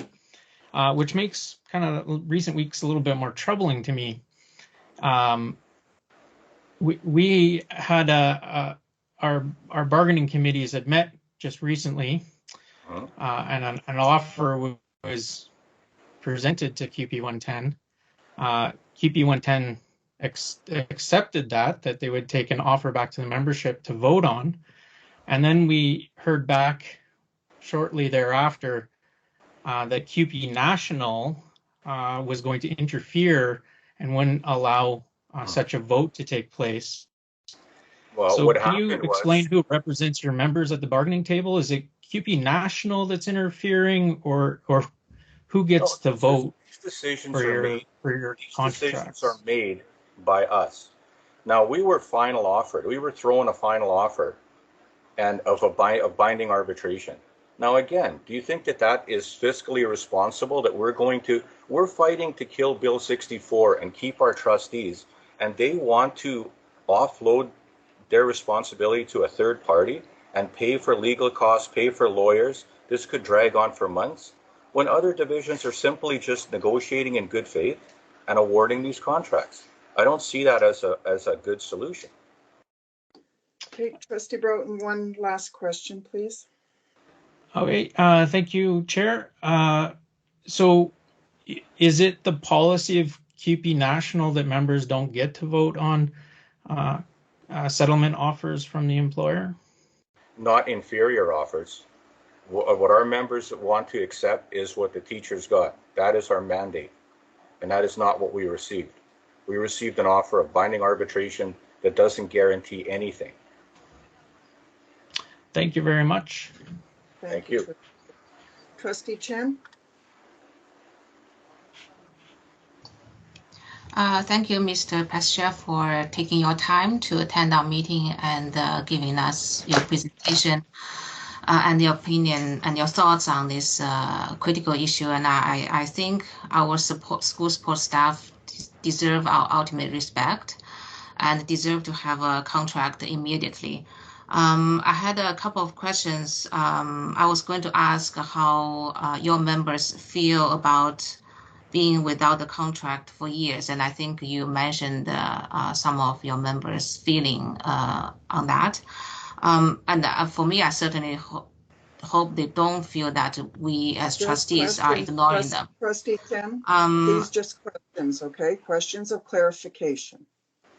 which makes kind of recent weeks a little bit more troubling to me. We had our bargaining committees had met just recently, and an offer was presented to QP 110. QP 110 accepted that they would take an offer back to the membership to vote on, and then we heard back shortly thereafter that QP National was going to interfere and wouldn't allow such a vote to take place. Well, so can you explain who represents your members at the bargaining table? Is it QP National that's interfering, or who gets to vote? These decisions contracts are made by us. Now, we were final offered. We were thrown a final offer and of binding arbitration. Now, again, do you think that is fiscally responsible, that we're fighting to kill Bill 64 and keep our trustees, and they want to offload their responsibility to a third party and pay for legal costs, pay for lawyers? This could drag on for months, when other divisions are simply just negotiating in good faith and awarding these contracts. I don't see that as a good solution. Okay, Trustee Broughton, one last question, please. Okay, thank you, Chair. So is it the policy of QP National that members don't get to vote on settlement offers from the employer? Not inferior offers. What our members want to accept is what the teachers got. That is our mandate, and that is not what we received. We received an offer of binding arbitration that doesn't guarantee anything. Thank you very much. Thank you. Trustee Chen? Thank you, Mr. Pasture, for taking your time to attend our meeting and giving us your presentation. and your opinion and your thoughts on this critical issue. And I think our school support staff deserve our ultimate respect and deserve to have a contract immediately. I had a couple of questions. I was going to ask how your members feel about being without the contract for years, and I think you mentioned some of your members' feeling on that. And for me, I certainly hope they don't feel that we as trustees are ignoring them. Trustee Kim, please just questions, okay? Questions of clarification.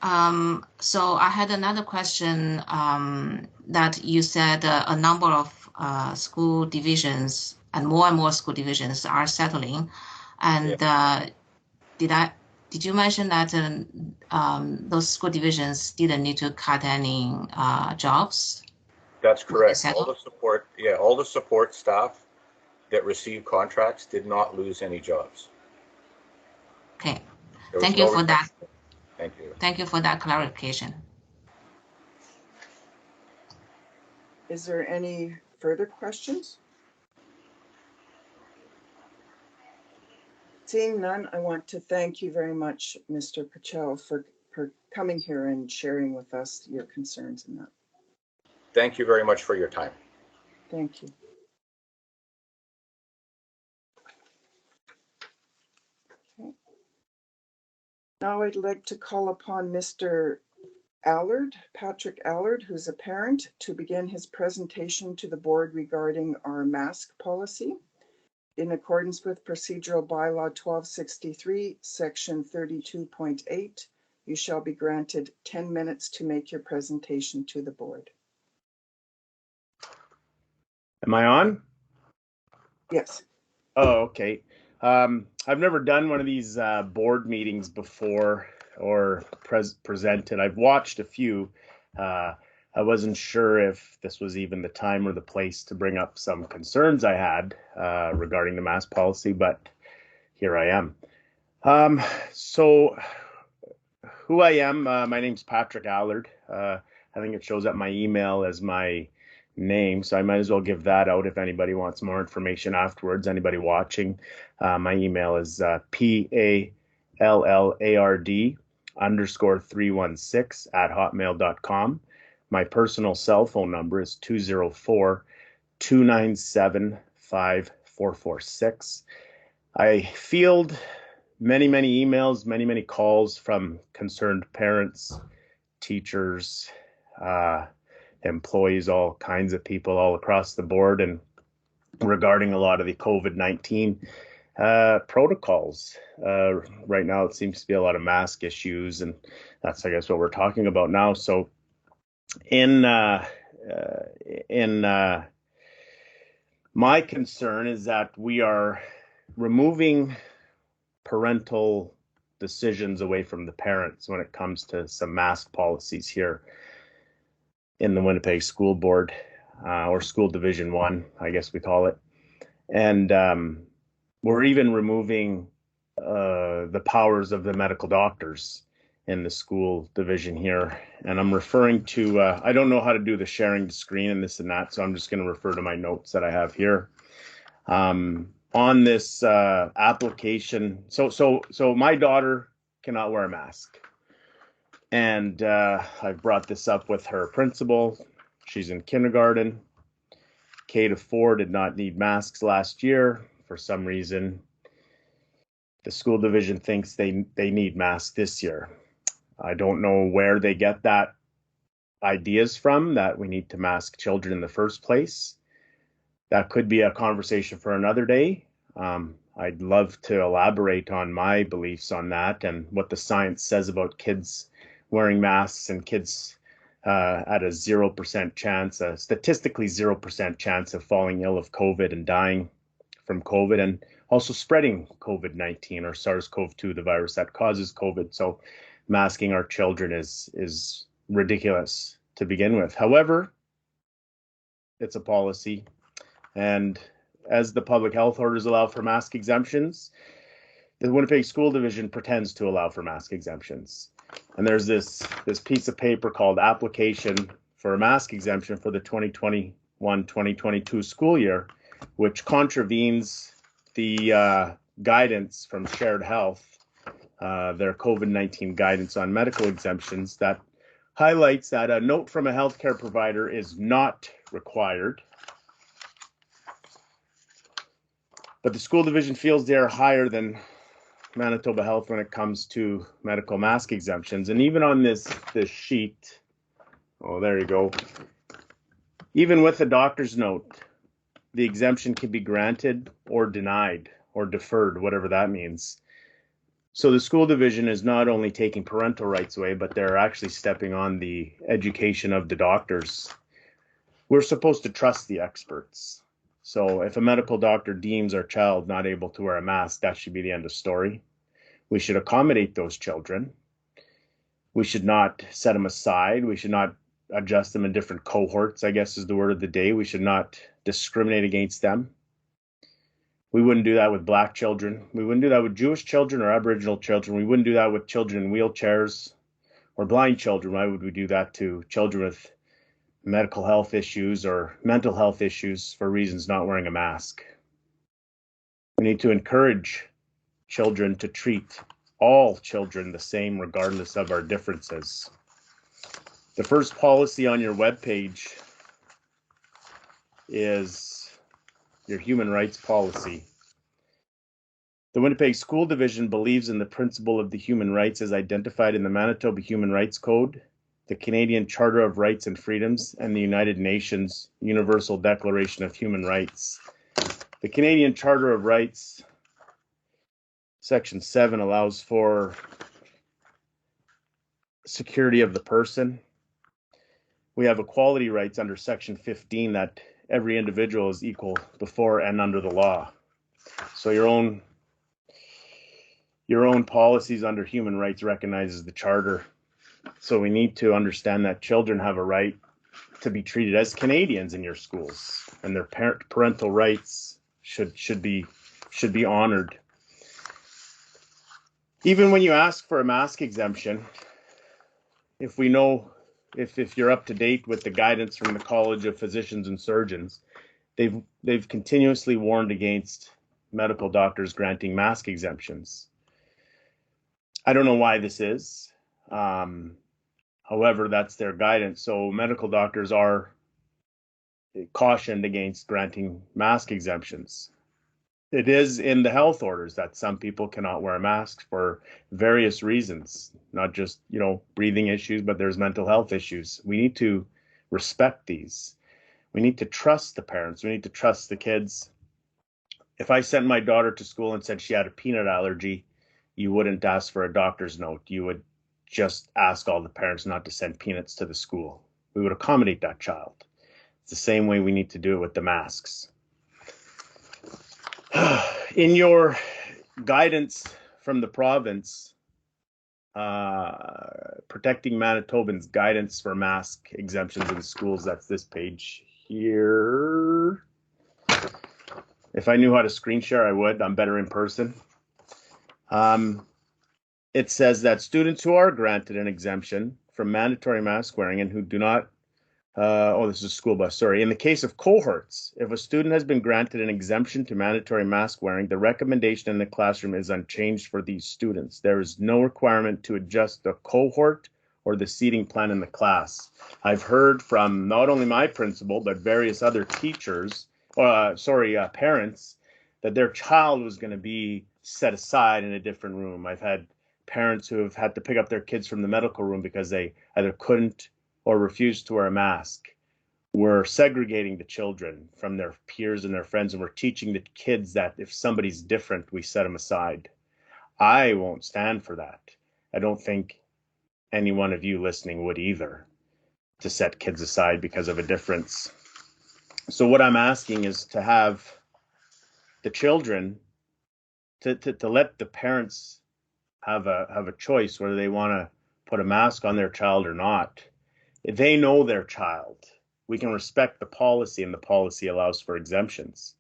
So I had another question that you said a number of school divisions and more school divisions are settling. And did you mention that those school divisions didn't need to cut any jobs? That's correct. All the support staff that received contracts did not lose any jobs. Okay, thank you for that. Thank you. Thank you for that clarification. Is there any further questions? Seeing none, I want to thank you very much, Mr. Pachel, for coming here and sharing with us your concerns in that. Thank you very much for your time. Thank you. Okay. Now I'd like to call upon Mr. Allard, Patrick Allard, who's a parent, to begin his presentation to the board regarding our mask policy. In accordance with procedural bylaw 1263, section 32.8, you shall be granted 10 minutes to make your presentation to the board. Am I on? Yes. Oh, okay. I've never done one of these board meetings before or presented. I've watched a few. I wasn't sure if this was even the time or the place to bring up some concerns I had regarding the mask policy, but here I am. So who I am, my name's Patrick Allard. I think it shows up my email as my name, so I might as well give that out if anybody wants more information afterwards. Anybody watching, my email is PALLARD_316@hotmail.com. My personal cell phone number is 204-297-5446. I field many emails, many calls from concerned parents, teachers, employees, all kinds of people all across the board, and regarding a lot of the COVID-19 protocols. Right now it seems to be a lot of mask issues, and that's, I guess, what we're talking about now. So in my concern is that we are removing parental decisions away from the parents when it comes to some mask policies here in the Winnipeg School Board, or School Division 1, I guess we call it. And we're even removing the powers of the medical doctors in the school division here. And I'm referring to, I don't know how to do the sharing the screen and this and that, so I'm just going to refer to my notes that I have here. On this application, so my daughter cannot wear a mask. And I brought this up with her principal. She's in kindergarten. K to 4 did not need masks last year. For some reason, the school division thinks they need masks this year. I don't know where they get that ideas from, that we need to mask children in the first place. That could be a conversation for another day. I'd love to elaborate on my beliefs on that and what the science says about kids wearing masks and kids at a 0% chance, a statistically 0% chance of falling ill of COVID and dying from COVID, and also spreading COVID-19 or SARS-CoV-2, the virus that causes COVID. So masking our children is ridiculous to begin with. However, it's a policy, and as the public health orders allow for mask exemptions, the Winnipeg School Division pretends to allow for mask exemptions. And there's this piece of paper called application for a mask exemption for the 2021 2021-2022 school year, which contravenes the guidance from Shared Health, their COVID-19 guidance on medical exemptions, that highlights that a note from a healthcare provider is not required. But the school division feels they are higher than Manitoba Health when it comes to medical mask exemptions. And even on this sheet, oh, there you go. Even with the doctor's note, the exemption can be granted or denied or deferred, whatever that means. So the school division is not only taking parental rights away, but they're actually stepping on the education of the doctors. We're supposed to trust the experts. So if a medical doctor deems our child not able to wear a mask, that should be the end of story. We should accommodate those children. We should not set them aside. We should not adjust them in different cohorts, I guess is the word of the day. We should not discriminate against them. We wouldn't do that with Black children. We wouldn't do that with Jewish children or Aboriginal children. We wouldn't do that with children in wheelchairs or blind children. Why would we do that to children with medical health issues or mental health issues for reasons not wearing a mask? We need to encourage children to treat all children the same regardless of our differences. The first policy on your webpage is your human rights policy. The Winnipeg School Division believes in the principle of the human rights as identified in the Manitoba Human Rights Code, the Canadian Charter of Rights and Freedoms, and the United Nations Universal Declaration of Human Rights. The Canadian Charter of Rights, Section 7, allows for security of the person. We have equality rights under Section 15, that every individual is equal before and under the law. So your own policies under human rights recognizes the Charter. So we need to understand that children have a right to be treated as Canadians in your schools, and their parental rights should be honored. Even when you ask for a mask exemption, if you're up to date with the guidance from the College of Physicians and Surgeons, they've continuously warned against medical doctors granting mask exemptions. I don't know why this is. However, that's their guidance. So medical doctors are cautioned against granting mask exemptions. It is in the health orders that some people cannot wear masks for various reasons, not just, breathing issues, but there's mental health issues. We need to respect these. We need to trust the parents. We need to trust the kids. If I sent my daughter to school and said she had a peanut allergy, you wouldn't ask for a doctor's note. You would just ask all the parents not to send peanuts to the school. We would accommodate that child. It's the same way we need to do it with the masks. In your guidance from the province, protecting Manitobans guidance for mask exemptions in schools, that's this page here. If I knew how to screen share, I would. I'm better in person. It says that students who are granted an exemption from mandatory mask wearing and who do not, this is a school bus, sorry. In the case of cohorts, if a student has been granted an exemption to mandatory mask wearing, the recommendation in the classroom is unchanged for these students. There is no requirement to adjust the cohort or the seating plan in the class. I've heard from not only my principal, but various other teachers, parents, that their child was going to be set aside in a different room. I've had parents who have had to pick up their kids from the medical room because they either couldn't or refused to wear a mask. We're segregating the children from their peers and their friends, and we're teaching the kids that if somebody's different, we set them aside. I won't stand for that. I don't think any one of you listening would either, to set kids aside because of a difference. So what I'm asking is to have the children, to let the parents have a choice whether they want to put a mask on their child or not. If they know their child, we can respect the policy, and the policy allows for exemptions.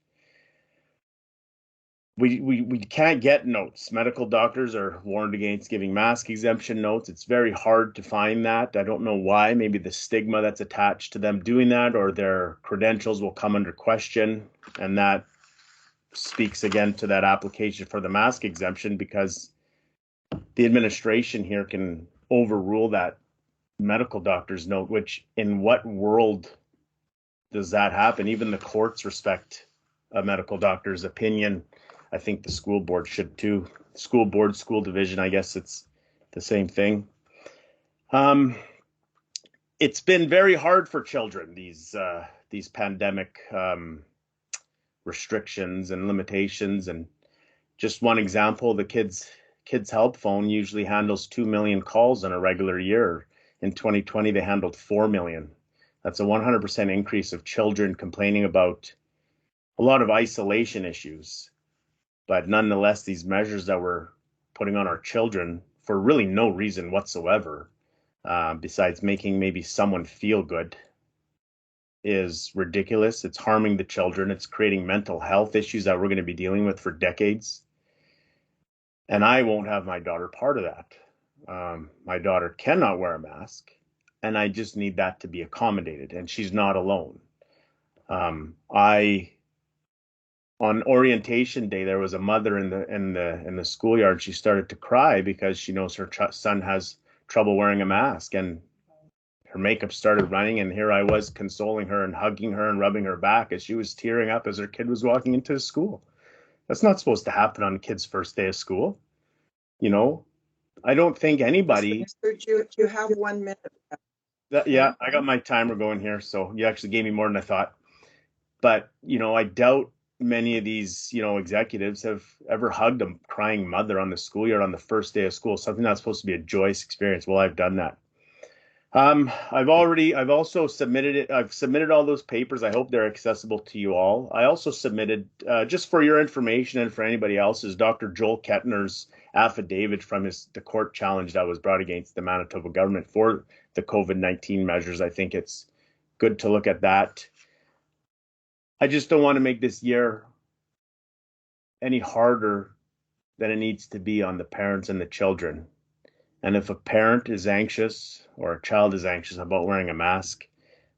we can't get notes. Medical doctors are warned against giving mask exemption notes. It's very hard to find that. I don't know why. Maybe the stigma that's attached to them doing that, or their credentials will come under question, and that speaks again to that application for the mask exemption, because the administration here can overrule that medical doctor's note, which in what world does that happen? Even the courts respect a medical doctor's opinion. I think the school board should too. School board, school division, I guess it's the same thing. It's been very hard for children, these pandemic restrictions and limitations. And just one example, the kids help phone usually handles 2 million calls in a regular year. In 2020, they handled 4 million. That's a 100% increase of children complaining about a lot of isolation issues. But nonetheless, these measures that we're putting on our children for really no reason whatsoever, besides making maybe someone feel good, is ridiculous. It's harming the children. It's creating mental health issues that we're going to be dealing with for decades. And I won't have my daughter part of that. My daughter cannot wear a mask, and I just need that to be accommodated. And she's not alone. On orientation day, there was a mother in the schoolyard. She started to cry because she knows her son has trouble wearing a mask, and her makeup started running. And here I was consoling her and hugging her and rubbing her back as she was tearing up as her kid was walking into school. That's not supposed to happen on a kid's first day of school. You know, I don't think anybody. You have 1 minute. Yeah, I got my timer going here, so you actually gave me more than I thought. But I doubt many of these, executives have ever hugged a crying mother on the schoolyard on the first day of school, something that's supposed to be a joyous experience. Well, I've done that. I've also submitted it. I've submitted all those papers. I hope they're accessible to you all. I also submitted, just for your information and for anybody else's, Dr. Joel Kettner's affidavit from the court challenge that was brought against the Manitoba government for the COVID-19 measures. I think it's good to look at that. I just don't want to make this year any harder than it needs to be on the parents and the children. And if a parent is anxious or a child is anxious about wearing a mask,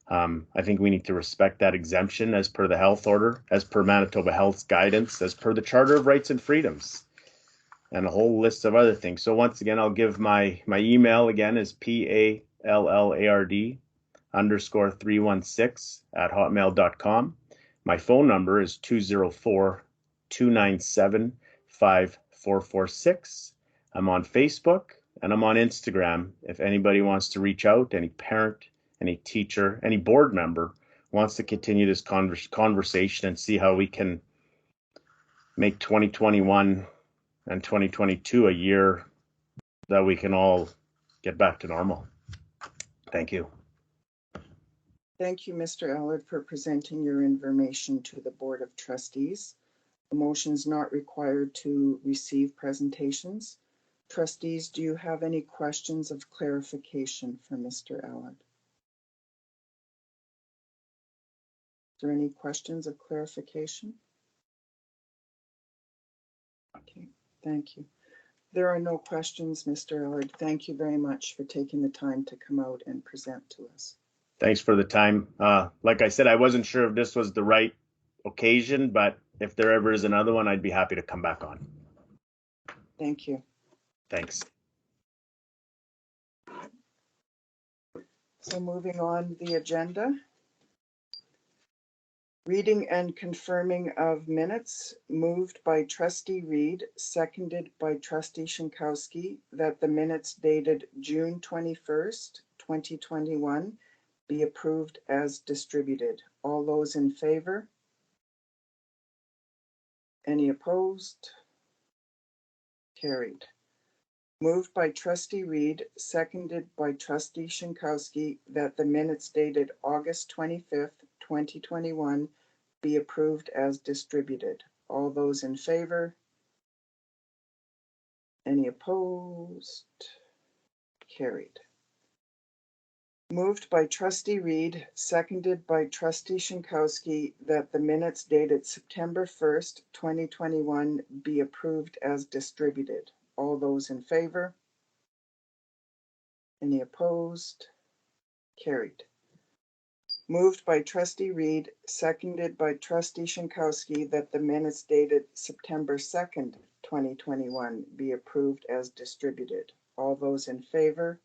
I think we need to respect that exemption as per the health order, as per Manitoba Health's guidance, as per the Charter of Rights and Freedoms, and a whole list of other things. So once again, I'll give my email again is PALLARD_316@hotmail.com. My phone number is 204-297-5446. I'm on Facebook and I'm on Instagram. If anybody wants to reach out, any parent, any teacher, any board member wants to continue this conversation and see how we can make 2021 and 2022 a year that we can all get back to normal. Thank you. Thank you, Mr. Allard, for presenting your information to the Board of Trustees. A motion is not required to receive presentations. Trustees, do you have any questions of clarification for Mr. Allard? Is there any questions of clarification? Okay, thank you. There are no questions, Mr. Allard. Thank you very much for taking the time to come out and present to us. Thanks for the time. Like I said, I wasn't sure if this was the right occasion, but if there ever is another one, I'd be happy to come back on. Thank you. Thanks. So moving on the agenda. Reading and confirming of minutes, moved by Trustee Reed, seconded by Trustee Shinkowski, that the minutes dated June 21st, 2021 be approved as distributed. All those in favor? Any opposed? Carried. Moved by Trustee Reed, seconded by Trustee Shinkowski, that the minutes dated August 25th, 2021 be approved as distributed. All those in favor? Any opposed? Carried. Moved by Trustee Reed, seconded by Trustee Shinkowski, that the minutes dated September 1st, 2021 be approved as distributed. All those in favor? Any opposed? Carried. Moved by Trustee Reed, seconded by Trustee Shinkowski, that the minutes dated September 2nd, 2021 be approved as distributed. All those in favor?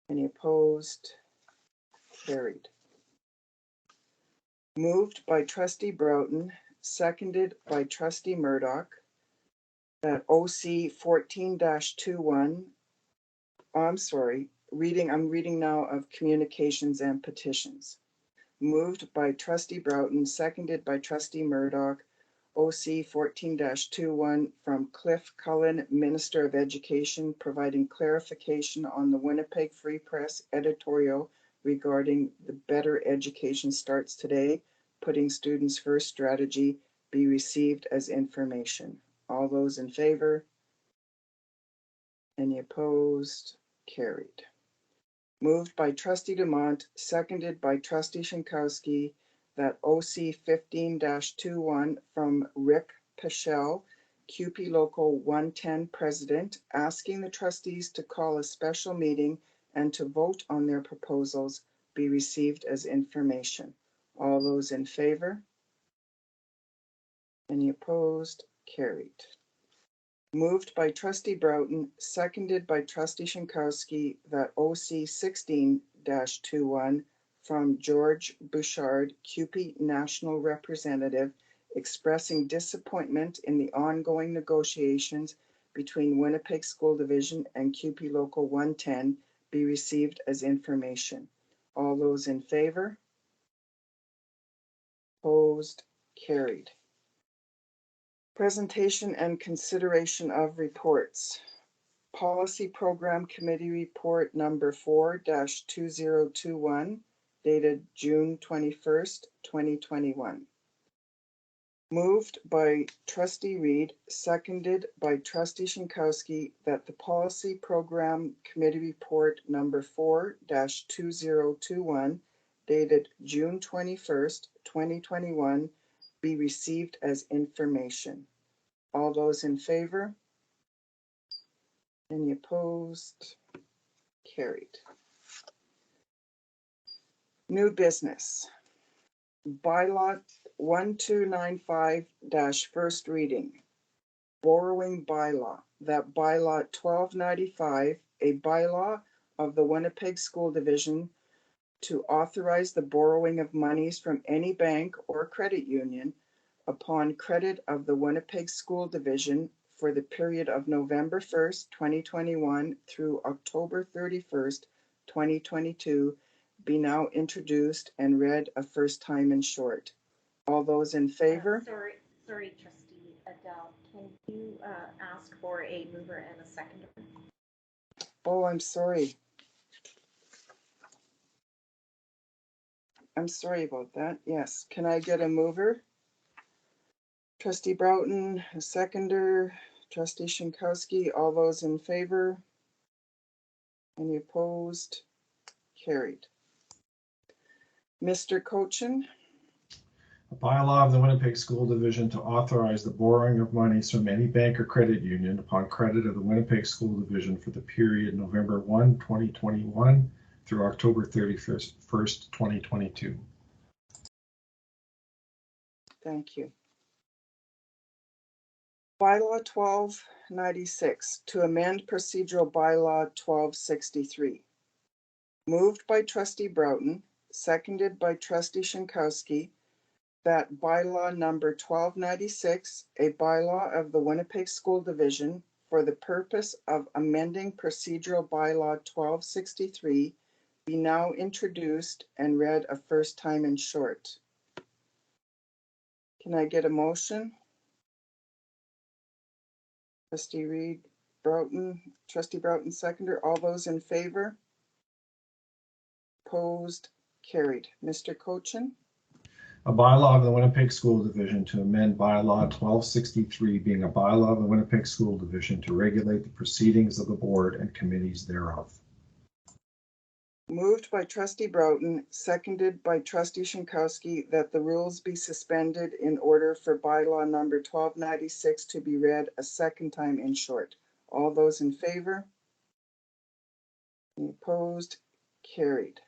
Any opposed? Carried. Moved by Trustee Broughton, seconded by Trustee Murdoch, that OC 14-21, I'm reading now of communications and petitions. Moved by Trustee Broughton, seconded by Trustee Murdoch, OC 14-21 from Cliff Cullen, Minister of Education, providing clarification on the Winnipeg Free Press editorial regarding the Better Education Starts Today, Putting Students First strategy, be received as information. All those in favor? Any opposed? Carried. Moved by Trustee Dumont, seconded by Trustee Shinkowski, that OC 15-21 from Rick Pichelle, QP Local 110 President, asking the trustees to call a special meeting and to vote on their proposals, be received as information. All those in favor? Any opposed? Carried. Moved by Trustee Broughton, seconded by Trustee Shinkowski, that OC 16-21 from George Bouchard, CUPE National Representative, expressing disappointment in the ongoing negotiations between Winnipeg School Division and CUPE Local 110 be received as information. All those in favor? Opposed? Carried. Presentation and consideration of reports. Policy Program Committee Report number 4-2021, dated June 21st, 2021. Moved by Trustee Reed, seconded by Trustee Shinkowski, that the Policy Program Committee Report number 4-2021, dated June 21st, 2021, be received as information. All those in favor? Any opposed? Carried. New business. Bylaw 1295 first reading. Borrowing bylaw. That bylaw 1295, a bylaw of the Winnipeg School Division to authorize the borrowing of monies from any bank or credit union upon credit of the Winnipeg School Division for the period of November 1st, 2021 through October 31st, 2022, be now introduced and read a first time and short. All those in favor? Sorry, Trustee Adele. Can you ask for a mover and a seconder? Oh, I'm sorry. I'm sorry about that. Yes. Can I get a mover? Trustee Broughton, a seconder. Trustee Shinkowski, all those in favor? Any opposed? Carried. Mr. Cochin. A bylaw of the Winnipeg School Division to authorize the borrowing of monies from any bank or credit union upon credit of the Winnipeg School Division for the period November 1, 2021 through October 31st, 2022. Thank you. Bylaw 1296 to amend procedural bylaw 1263. Moved by Trustee Broughton, seconded by Trustee Shinkowski, that bylaw number 1296, a bylaw of the Winnipeg School Division for the purpose of amending procedural bylaw 1263, be now introduced and read a first time and short. Can I get a motion? Trustee Reed, Broughton, Trustee Broughton seconder, all those in favor? Opposed? Carried. Mr. Cochin. A bylaw of the Winnipeg School Division to amend bylaw 1263, being a bylaw of the Winnipeg School Division to regulate the proceedings of the board and committees thereof. Moved by trustee Broughton, seconded by trustee Shinkowski, that the rules be suspended in order for bylaw number 1296 to be read a second time in short. All those in favor? Any opposed? Carried.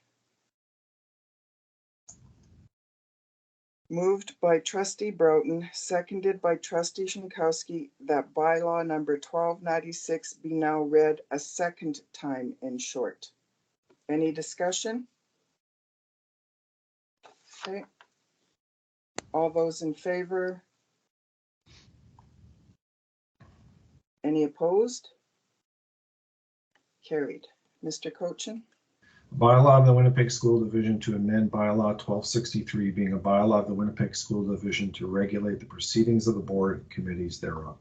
Moved by trustee Broughton, seconded by trustee Shinkowski, that bylaw number 1296 be now read a second time in short. Any discussion? Okay. All those in favor? Any opposed? Carried. Mr. Cochin? Bylaw of the Winnipeg School Division to amend bylaw 1263, being a bylaw of the Winnipeg School Division to regulate the proceedings of the board and committees thereof.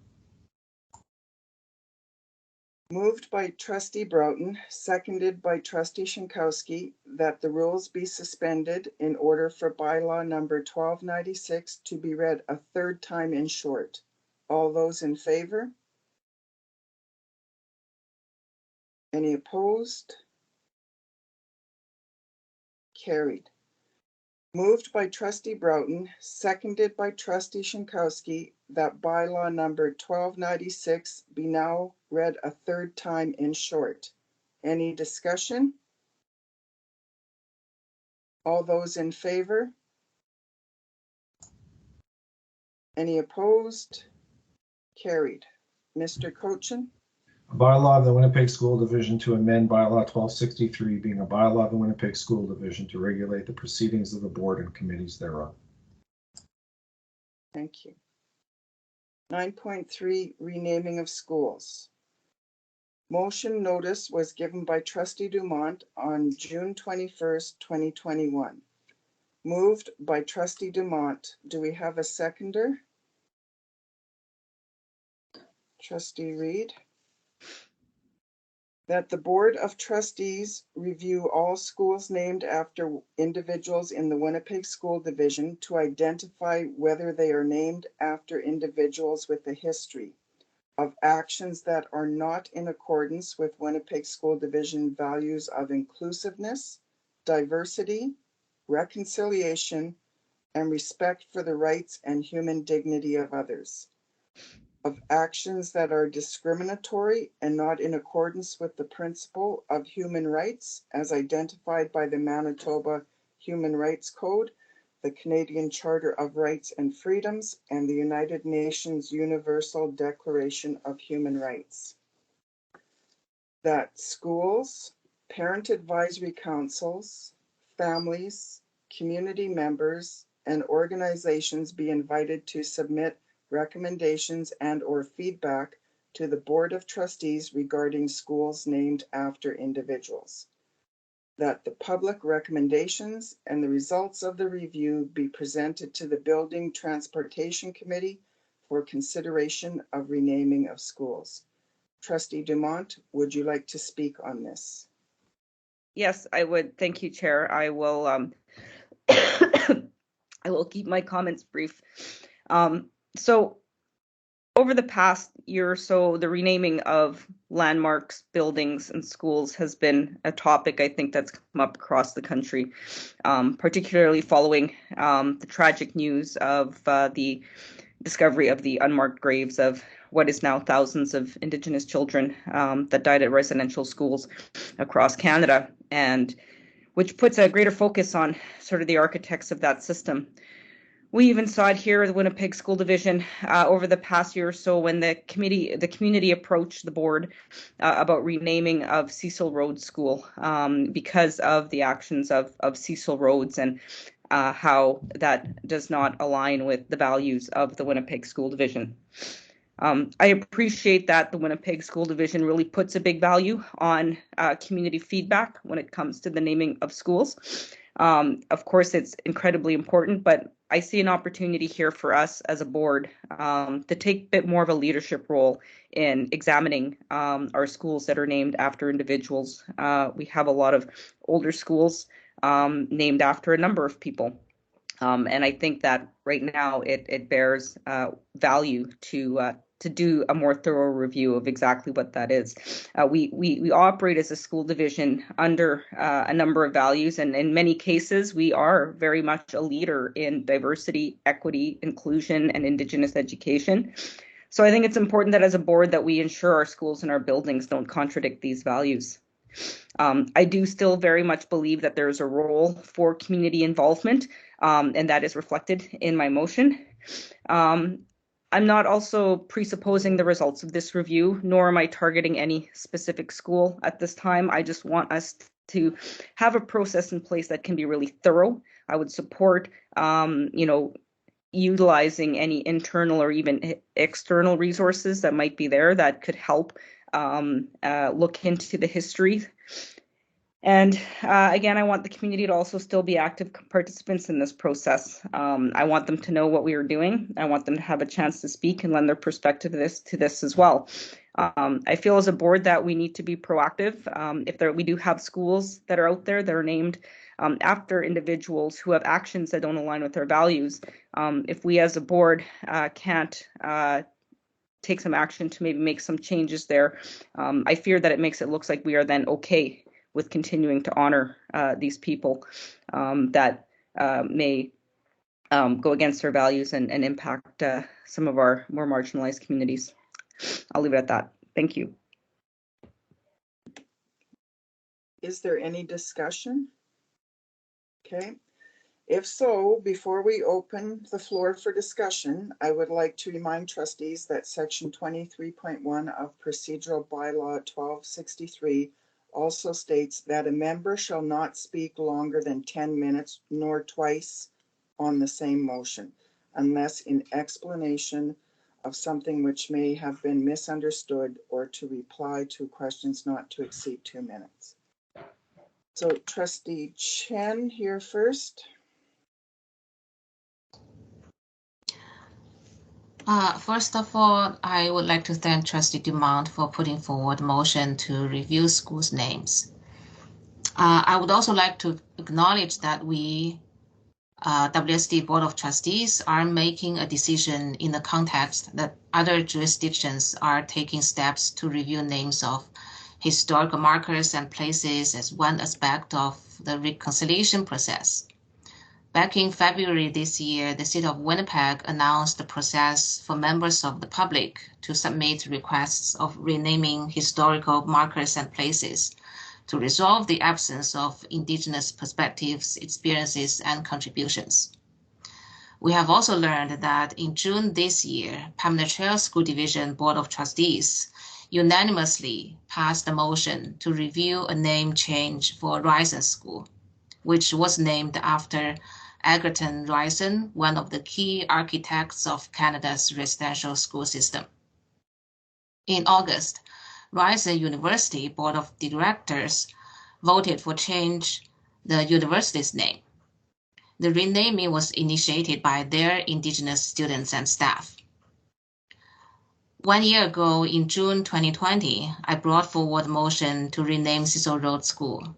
Moved by trustee Broughton, seconded by trustee Shinkowski, that the rules be suspended in order for bylaw number 1296 to be read a third time in short. All those in favor? Any opposed? Carried. Moved by trustee Broughton, seconded by trustee Shinkowski, that bylaw number 1296 be now read a third time in short. Any discussion? All those in favor? Any opposed? Carried. Mr. Cochin? A bylaw of the Winnipeg School Division to amend bylaw 1263, being a bylaw of the Winnipeg School Division to regulate the proceedings of the board and committees thereof. Thank you. 9.3, renaming of schools. Motion notice was given by trustee Dumont on June 21st, 2021. Moved by trustee Dumont. Do we have a seconder? Trustee Reed. That the Board of Trustees review all schools named after individuals in the Winnipeg School Division to identify whether they are named after individuals with a history of actions that are not in accordance with Winnipeg School Division values of inclusiveness, diversity, reconciliation, and respect for the rights and human dignity of others. Of actions that are discriminatory and not in accordance with the principle of human rights as identified by the Manitoba Human Rights Code, the Canadian Charter of Rights and Freedoms, and the United Nations Universal Declaration of Human Rights. That schools, parent advisory councils, families, community members, and organizations be invited to submit recommendations and or feedback to the Board of Trustees regarding schools named after individuals. That the public recommendations and the results of the review be presented to the Building Transportation Committee for consideration of renaming of schools. Trustee Dumont, would you like to speak on this? Yes, I would. Thank you, Chair. I will I will keep my comments brief. So over the past year or so, the renaming of landmarks, buildings, and schools has been a topic I think that's come up across the country, particularly following the tragic news of the discovery of the unmarked graves of what is now thousands of Indigenous children that died at residential schools across Canada, and which puts a greater focus on sort of the architects of that system. We even saw it here at the Winnipeg School Division over the past year or so when the community approached the board about renaming of Cecil Road School because of the actions of Cecil Roads and how that does not align with the values of the Winnipeg School Division. I appreciate that the Winnipeg School Division really puts a big value on community feedback when it comes to the naming of schools. Of course, it's incredibly important, but I see an opportunity here for us as a board to take a bit more of a leadership role in examining our schools that are named after individuals. We have a lot of older schools named after a number of people. And I think that right now it bears value to to do a more thorough review of exactly what that is. We operate as a school division under a number of values, and in many cases, we are very much a leader in diversity, equity, inclusion, and Indigenous education. So I think it's important that as a board that we ensure our schools and our buildings don't contradict these values. I do still very much believe that there's a role for community involvement, and that is reflected in my motion. I'm not also presupposing the results of this review, nor am I targeting any specific school at this time. I just want us to have a process in place that can be really thorough. I would support, utilizing any internal or even external resources that might be there that could help look into the history. And again, I want the community to also still be active participants in this process. I want them to know what we are doing. I want them to have a chance to speak and lend their perspective to this as well. I feel as a board that we need to be proactive. We do have schools that are out there that are named after individuals who have actions that don't align with our values. If we as a board can't take some action to maybe make some changes there, I fear that it makes it look like we are then okay with continuing to honor these people that may go against our values and impact some of our more marginalized communities. I'll leave it at that. Thank you. Is there any discussion? Okay. If so, before we open the floor for discussion, I would like to remind trustees that section 23.1 of procedural bylaw 1263 also states that a member shall not speak longer than 10 minutes nor twice on the same motion, unless in explanation of something which may have been misunderstood or to reply to questions not to exceed 2 minutes. So Trustee Chen here first. First of all, I would like to thank Trustee Dumont for putting forward a motion to review schools' names. I would also like to acknowledge that we, WSD Board of Trustees, are making a decision in the context that other jurisdictions are taking steps to review names of historical markers and places as one aspect of the reconciliation process. Back in February this year, the City of Winnipeg announced the process for members of the public to submit requests of renaming historical markers and places to resolve the absence of Indigenous perspectives, experiences, and contributions. We have also learned that in June this year, Pamela Trail School Division Board of Trustees unanimously passed a motion to review a name change for Ryson School, which was named after Egerton Ryson, one of the key architects of Canada's residential school system. In August, Ryson University Board of Directors voted for change the university's name. The renaming was initiated by their Indigenous students and staff. 1 year ago, in June 2020, I brought forward a motion to rename Cecil Road School.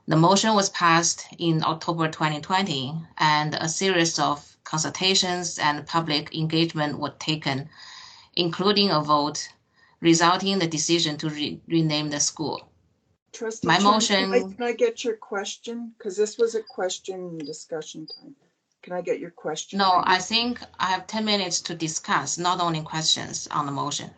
The motion was passed in October 2020, and a series of consultations and public engagement were taken, including a vote, resulting in the decision to rename the school. Trustee My Chen, motion. can I get your question? Because this was a question discussion time. Can I get your question? No, I think I have 10 minutes to discuss, not only questions on the motion.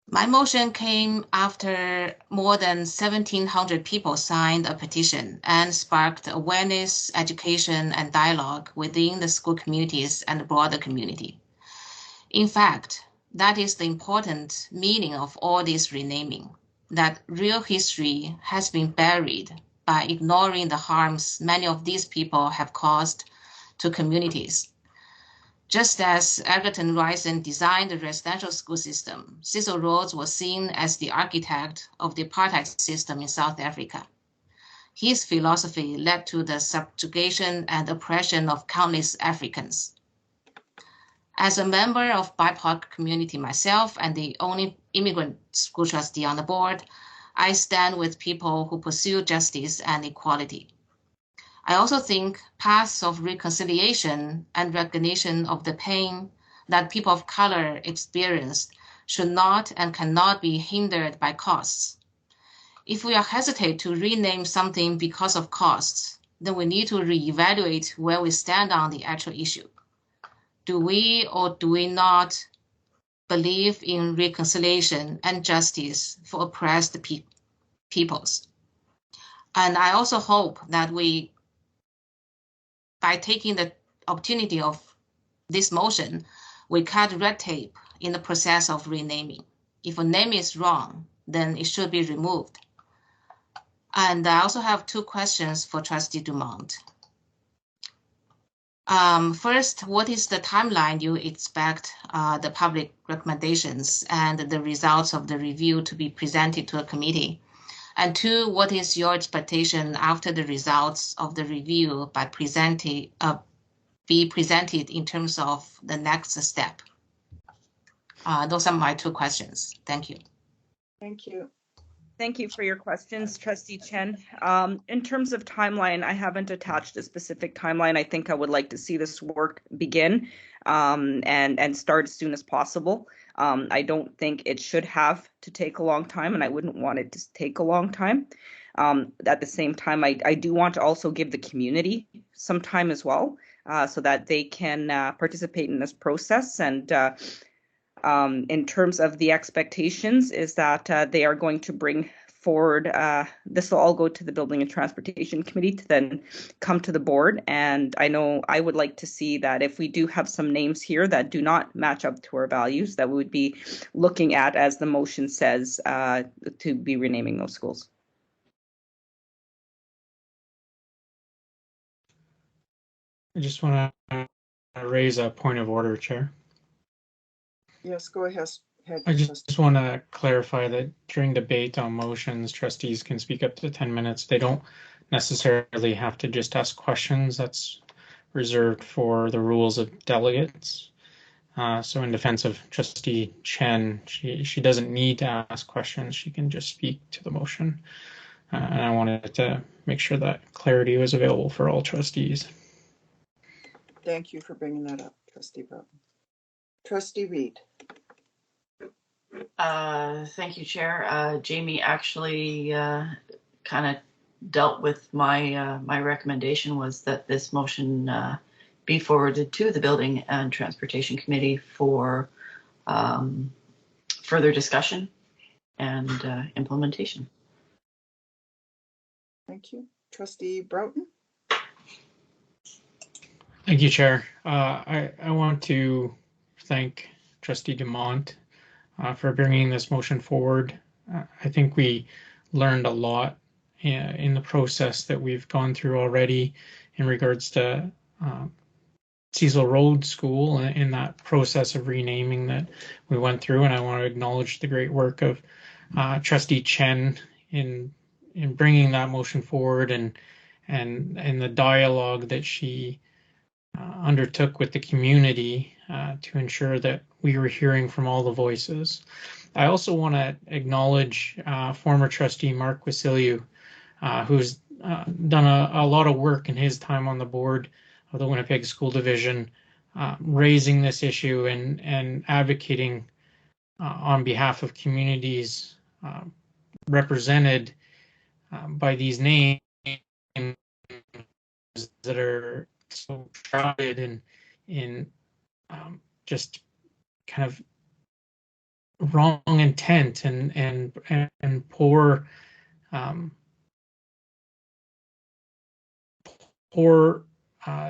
My motion came after more than 1,700 people signed a petition and sparked awareness, education, and dialogue within the school communities and the broader community. In fact, that is the important meaning of all this renaming, that real history has been buried by ignoring the harms many of these people have caused to communities. Just as Egerton Ryson designed the residential school system, Cecil Rhodes was seen as the architect of the apartheid system in South Africa. His philosophy led to the subjugation and oppression of countless Africans. As a member of BIPOC community myself and the only immigrant school trustee on the board, I stand with people who pursue justice and equality. I also think paths of reconciliation and recognition of the pain that people of color experience should not and cannot be hindered by costs. If we are hesitant to rename something because of costs, then we need to reevaluate where we stand on the actual issue. Do we or do we not believe in reconciliation and justice for oppressed peoples? And I also hope that by taking the opportunity of this motion, we cut red tape in the process of renaming. If a name is wrong, then it should be removed. And I also have two questions for Trustee Dumont. First, what is the timeline you expect the public recommendations and the results of the review to be presented to a committee? And two, what is your expectation after the results of the review be presented in terms of the next step? Those are my two questions. Thank you. Thank you. Thank you for your questions, Trustee Chen. In terms of timeline, I haven't attached a specific timeline. I think I would like to see this work begin and start as soon as possible. I don't think it should have to take a long time, and I wouldn't want it to take a long time. At the same time, I do want to also give the community some time as well, so that they can participate in this process. And in terms of the expectations is that they are going to bring forward, this will all go to the Building and Transportation Committee to then come to the board. And I know I would like to see that if we do have some names here that do not match up to our values, that we would be looking at, as the motion says, to be renaming those schools. I just want to raise a point of order, Chair. Yes, go ahead. I just want to clarify that during debate on motions, trustees can speak up to 10 minutes. They don't necessarily have to just ask questions. That's reserved for the rules of delegates. So in defense of Trustee Chen, she doesn't need to ask questions. She can just speak to the motion. And I wanted to make sure that clarity was available for all trustees. Thank you for bringing that up, Trustee Broughton. Trustee Reed. Thank you, Chair. Jamie actually kind of dealt with my my recommendation was that this motion be forwarded to the Building and Transportation Committee for further discussion and implementation. Thank you. Trustee Broughton. Thank you, Chair. I want to thank Trustee Dumont for bringing this motion forward. I think we learned a lot in the process that we've gone through already in regards to Cecil Road School and in that process of renaming that we went through. And I want to acknowledge the great work of Trustee Chen in bringing that motion forward and the dialogue that she undertook with the community to ensure that we were hearing from all the voices. I also want to acknowledge former trustee Mark Wasiliu, who's done a lot of work in his time on the board of the Winnipeg School Division, raising this issue and advocating on behalf of communities represented by these names that are so shrouded in just kind of wrong intent and poor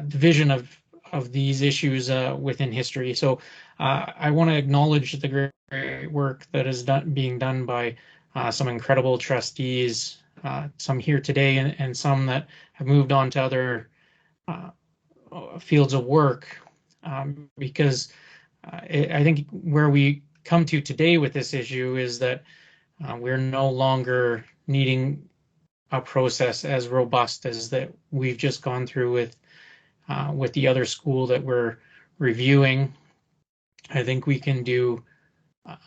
division of these issues within history. So I want to acknowledge the great work that is being done by some incredible trustees, some here today and some that have moved on to other fields of work, because I think where we come to today with this issue is that we're no longer needing a process as robust as that we've just gone through with the other school that we're reviewing. I think we can do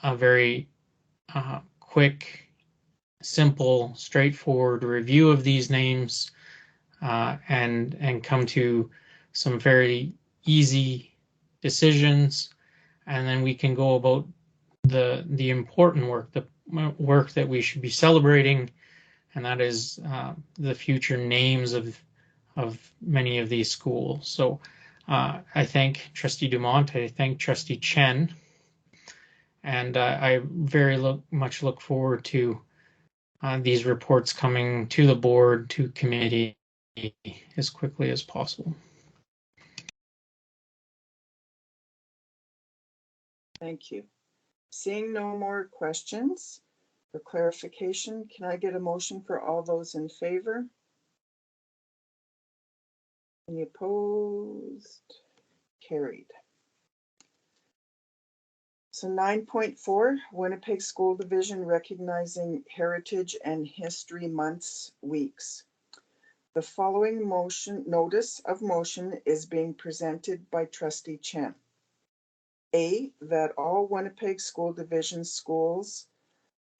a very quick, simple, straightforward review of these names and come to some very easy decisions, and then we can go about the important work, the work that we should be celebrating, and that is the future names of many of these schools. So I thank Trustee Dumont, I thank Trustee Chen, and I very much look forward to these reports coming to the board, to committee as quickly as possible. Thank you. Seeing no more questions or clarification, can I get a motion for all those in favor? Any opposed? Carried. So 9.4, Winnipeg School Division recognizing Heritage and History Months weeks. The following notice of motion is being presented by Trustee Chen. A, that all Winnipeg School Division schools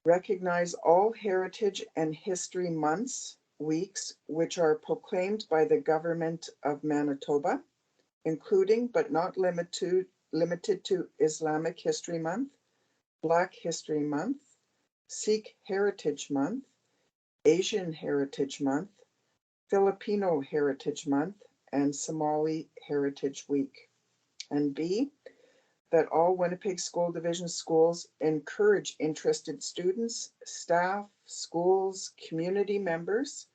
recognize all Heritage and History Months weeks, which are proclaimed by the Government of Manitoba, including but not limited to Islamic History Month, Black History Month, Sikh Heritage Month, Asian Heritage Month, Filipino Heritage Month, and Somali Heritage Week. And B, that all Winnipeg School Division schools encourage interested students, staff, schools, community members,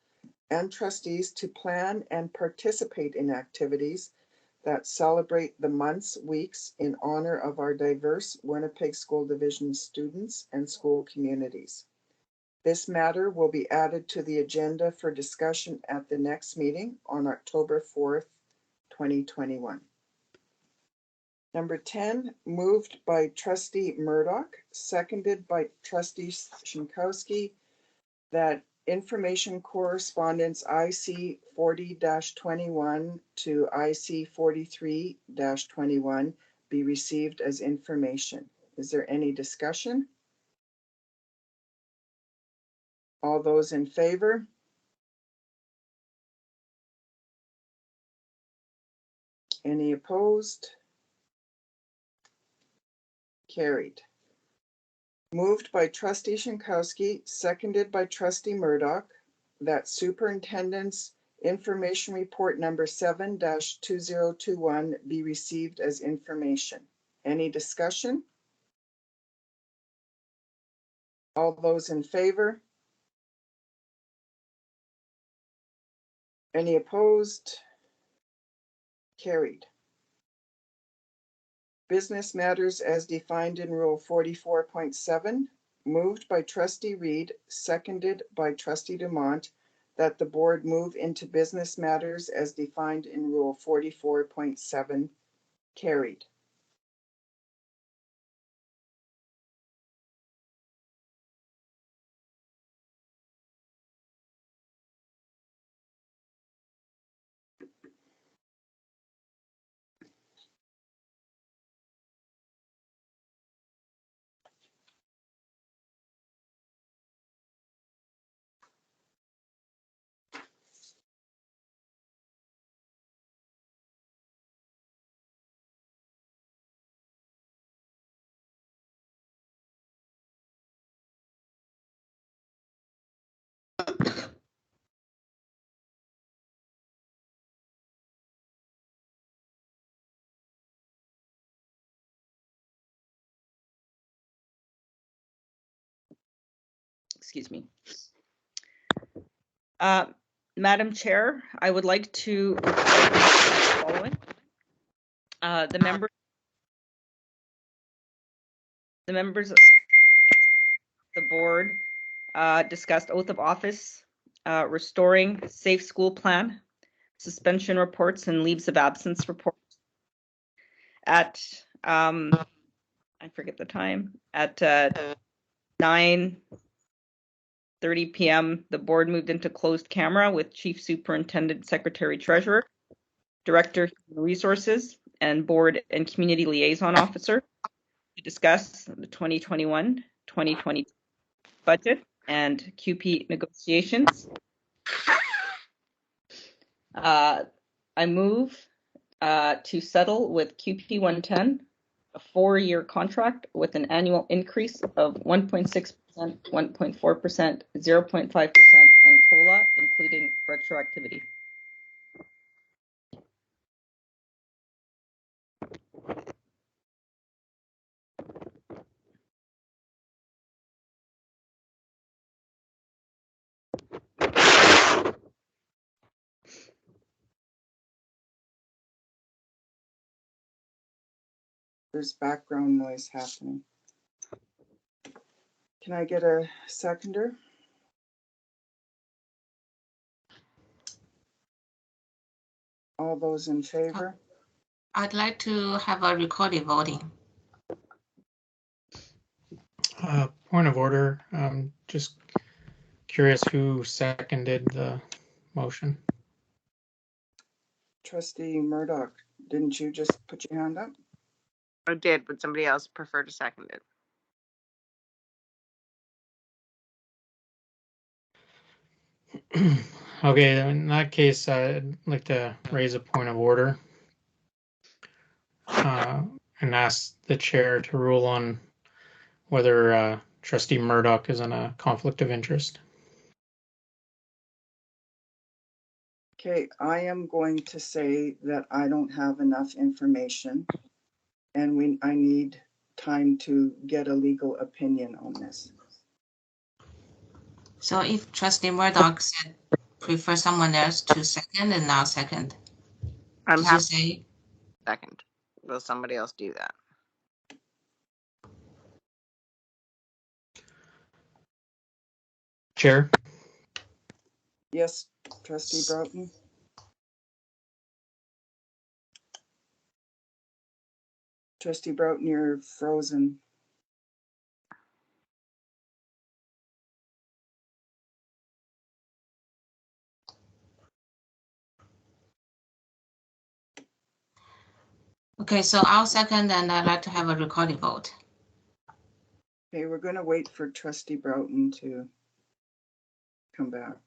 and trustees to plan and participate in activities that celebrate the months, weeks in honor of our diverse Winnipeg School Division students and school communities. This matter will be added to the agenda for discussion at the next meeting on October 4th, 2021. Number 10, moved by Trustee Murdoch, seconded by Trustee Shinkowski, that information correspondence IC 40-21 to IC 43-21 be received as information. Is there any discussion? All those in favor? Any opposed? Carried. Moved by Trustee Shinkowski, seconded by Trustee Murdoch, that Superintendent's Information Report number 7-2021 be received as information. Any discussion? All those in favor? Any opposed? Carried. Business matters as defined in Rule 44.7, moved by Trustee Reed, seconded by Trustee Dumont, that the board move into business matters as defined in Rule 44.7, carried. Excuse me. Madam Chair, I would like to following. The members of the board discussed oath of office, restoring safe school plan, suspension reports, and leaves of absence reports. At I forget the time, at 9:30 p.m. the board moved into closed camera with Chief Superintendent, Secretary Treasurer, Director Human Resources, and Board and Community Liaison Officer to discuss the 2021-2020 budget and QP negotiations. I move to settle with QP 110, a 4-year contract with an annual increase of 1.6%, 1.4%, 0.5%, and COLA, including retroactivity. There's background noise happening. Can I get a seconder? All those in favor? I'd like to have a recorded voting. Point of order. Just curious who seconded the motion. Trustee Murdoch, didn't you just put your hand up? I did, but somebody else preferred to second it. Okay, in that case, I'd like to raise a point of order and ask the chair to rule on whether Trustee Murdoch is in a conflict of interest. Okay, I am going to say that I don't have enough information and I need time to get a legal opinion on this. So if Trustee Murdoch said prefer someone else to second and now second, I'm did you say? second. Will somebody else do that? Chair? Yes, Trustee Broughton? Trustee Broughton, you're frozen. Okay, so I'll second and I'd like to have a recorded vote. Okay, we're going to wait for Trustee Broughton to come back.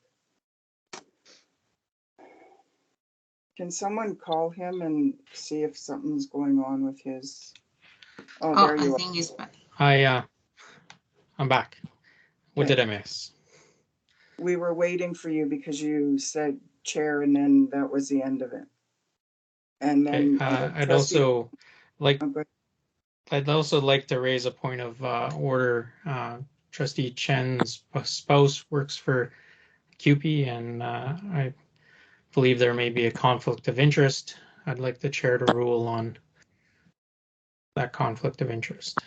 Can someone call him and see if something's going on with his? Oh, there you I are. think it's back. I'm back. What Okay. did I miss? We were waiting for you because you said chair and then that was the end of it. And then I'd also like to raise a point of order. Trustee Chen's spouse works for CUPE, and I believe there may be a conflict of interest. I'd like the chair to rule on that conflict of interest.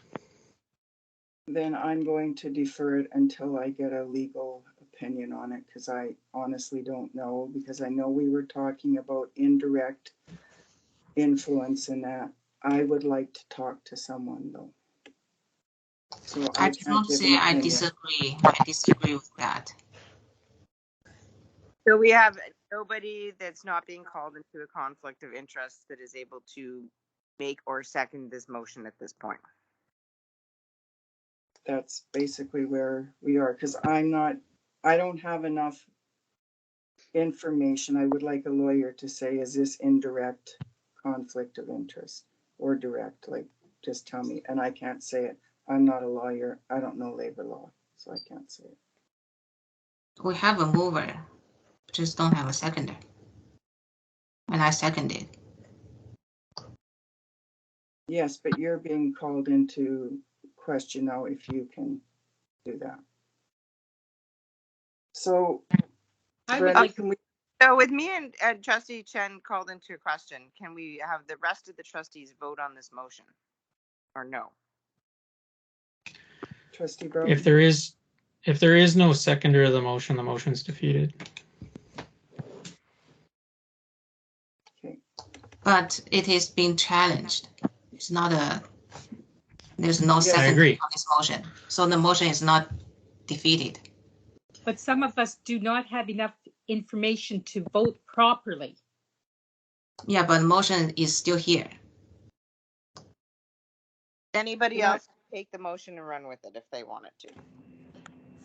Then I'm going to defer it until I get a legal opinion on it because I honestly don't know, because I know we were talking about indirect influence in that. I would like to talk to someone though. So I I don't say I disagree. I disagree with that. So we have nobody that's not being called into a conflict of interest that is able to make or second this motion at this point. That's basically where we are, because I don't have enough information. I would like a lawyer to say, is this indirect conflict of interest or direct? Like, just tell me. And I can't say it. I'm not a lawyer. I don't know labor law, so I can't say it. We have a mover, just don't have a seconder. And I seconded. Yes, but you're being called into question now if you can do that. So, Brenda, can we? So with me and Trustee Chen called into question, can we have the rest of the trustees vote on this motion or no? Trustee Brown? If there is no seconder of the motion's defeated. Okay. But it is being challenged. It's not there's no second on this motion. So the motion is not defeated. But some of us do not have enough information to vote properly. Yeah, but the motion is still here. Anybody else take the motion and run with it if they wanted to?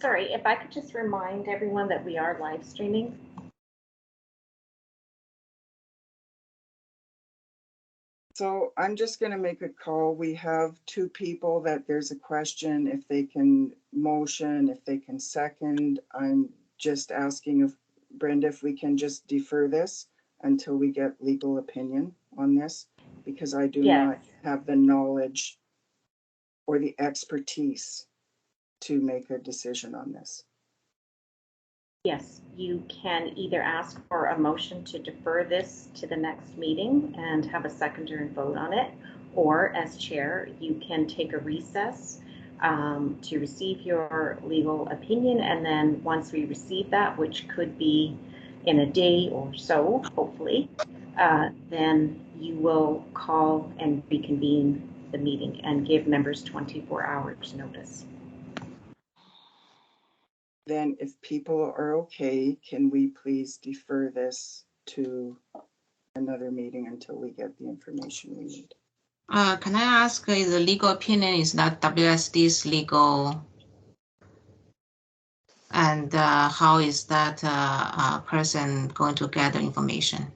Sorry, if I could just remind everyone that we are live streaming. So I'm just going to make a call. We have two people that there's a question if they can motion, if they can second. I'm just asking if Brenda, if we can just defer this until we get legal opinion on this, because I do not have the knowledge or the expertise to make a decision on this. Yes, you can either ask for a motion to defer this to the next meeting and have a seconder and vote on it, or as chair, you can take a recess to receive your legal opinion, and then once we receive that, which could be in a day or so, hopefully, then you will call and reconvene the meeting and give members 24 hours notice. Then if people are okay, can we please defer this to another meeting until we get the information we need? Can I ask, the legal opinion is not WSD's legal, and how is that person going to gather information?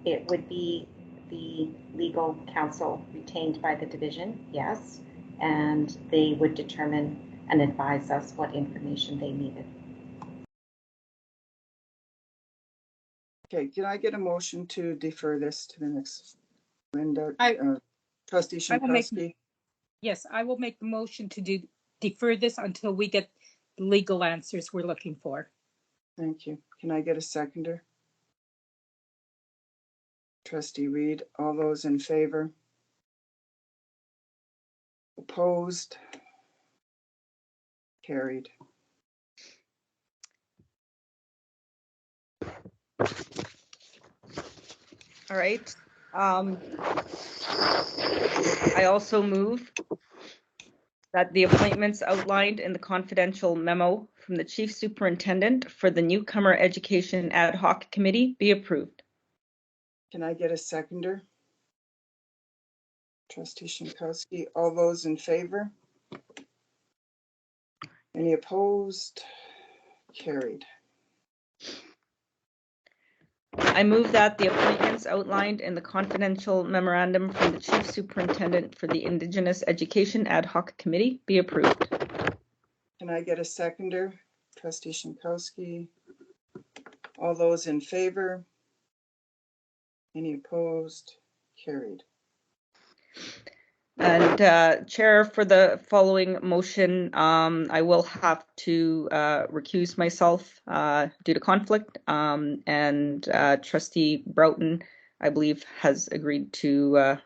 It would be the legal counsel retained by the division, yes, and they would determine and advise us what information they needed. Okay, can I get a motion to defer this to the next window? Trustee Shinkowski? Yes, I will make the motion to defer this until we get the legal answers we're looking for. Thank you. Can I get a seconder? Trustee Reed, all those in favor? Opposed? Carried. All right. I also move that the appointments outlined in the confidential memo from the Chief Superintendent for the Newcomer Education Ad Hoc Committee be approved. Can I get a seconder? Trustee Shinkowski, all those in favor? Any opposed? Carried. I move that the appointments outlined in the confidential memorandum from the Chief Superintendent for the Indigenous Education Ad Hoc Committee be approved. Can I get a seconder? Trustee Shinkowski, all those in favor? Any opposed? Carried. And Chair, for the following motion, I will have to recuse myself due to conflict, and Trustee Broughton, I believe, has agreed to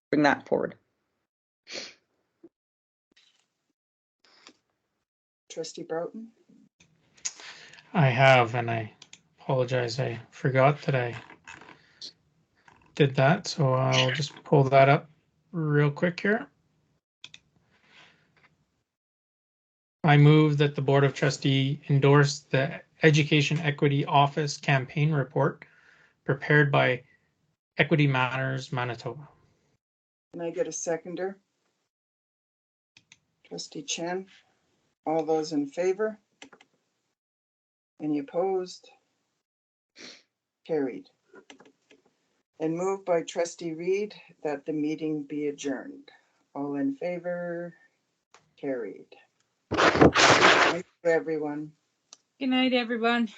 bring that forward. Trustee Broughton? I have, and I apologize. I forgot that I did that, so I'll just pull that up real quick here. I move that the Board of Trustees endorse the Education Equity Office campaign report prepared by Equity Matters Manitoba. Can I get a seconder? Trustee Chen, all those in favor? Any opposed? Carried. And moved by Trustee Reed that the meeting be adjourned. All in favor? Carried. Thank you, everyone. Good night, everyone.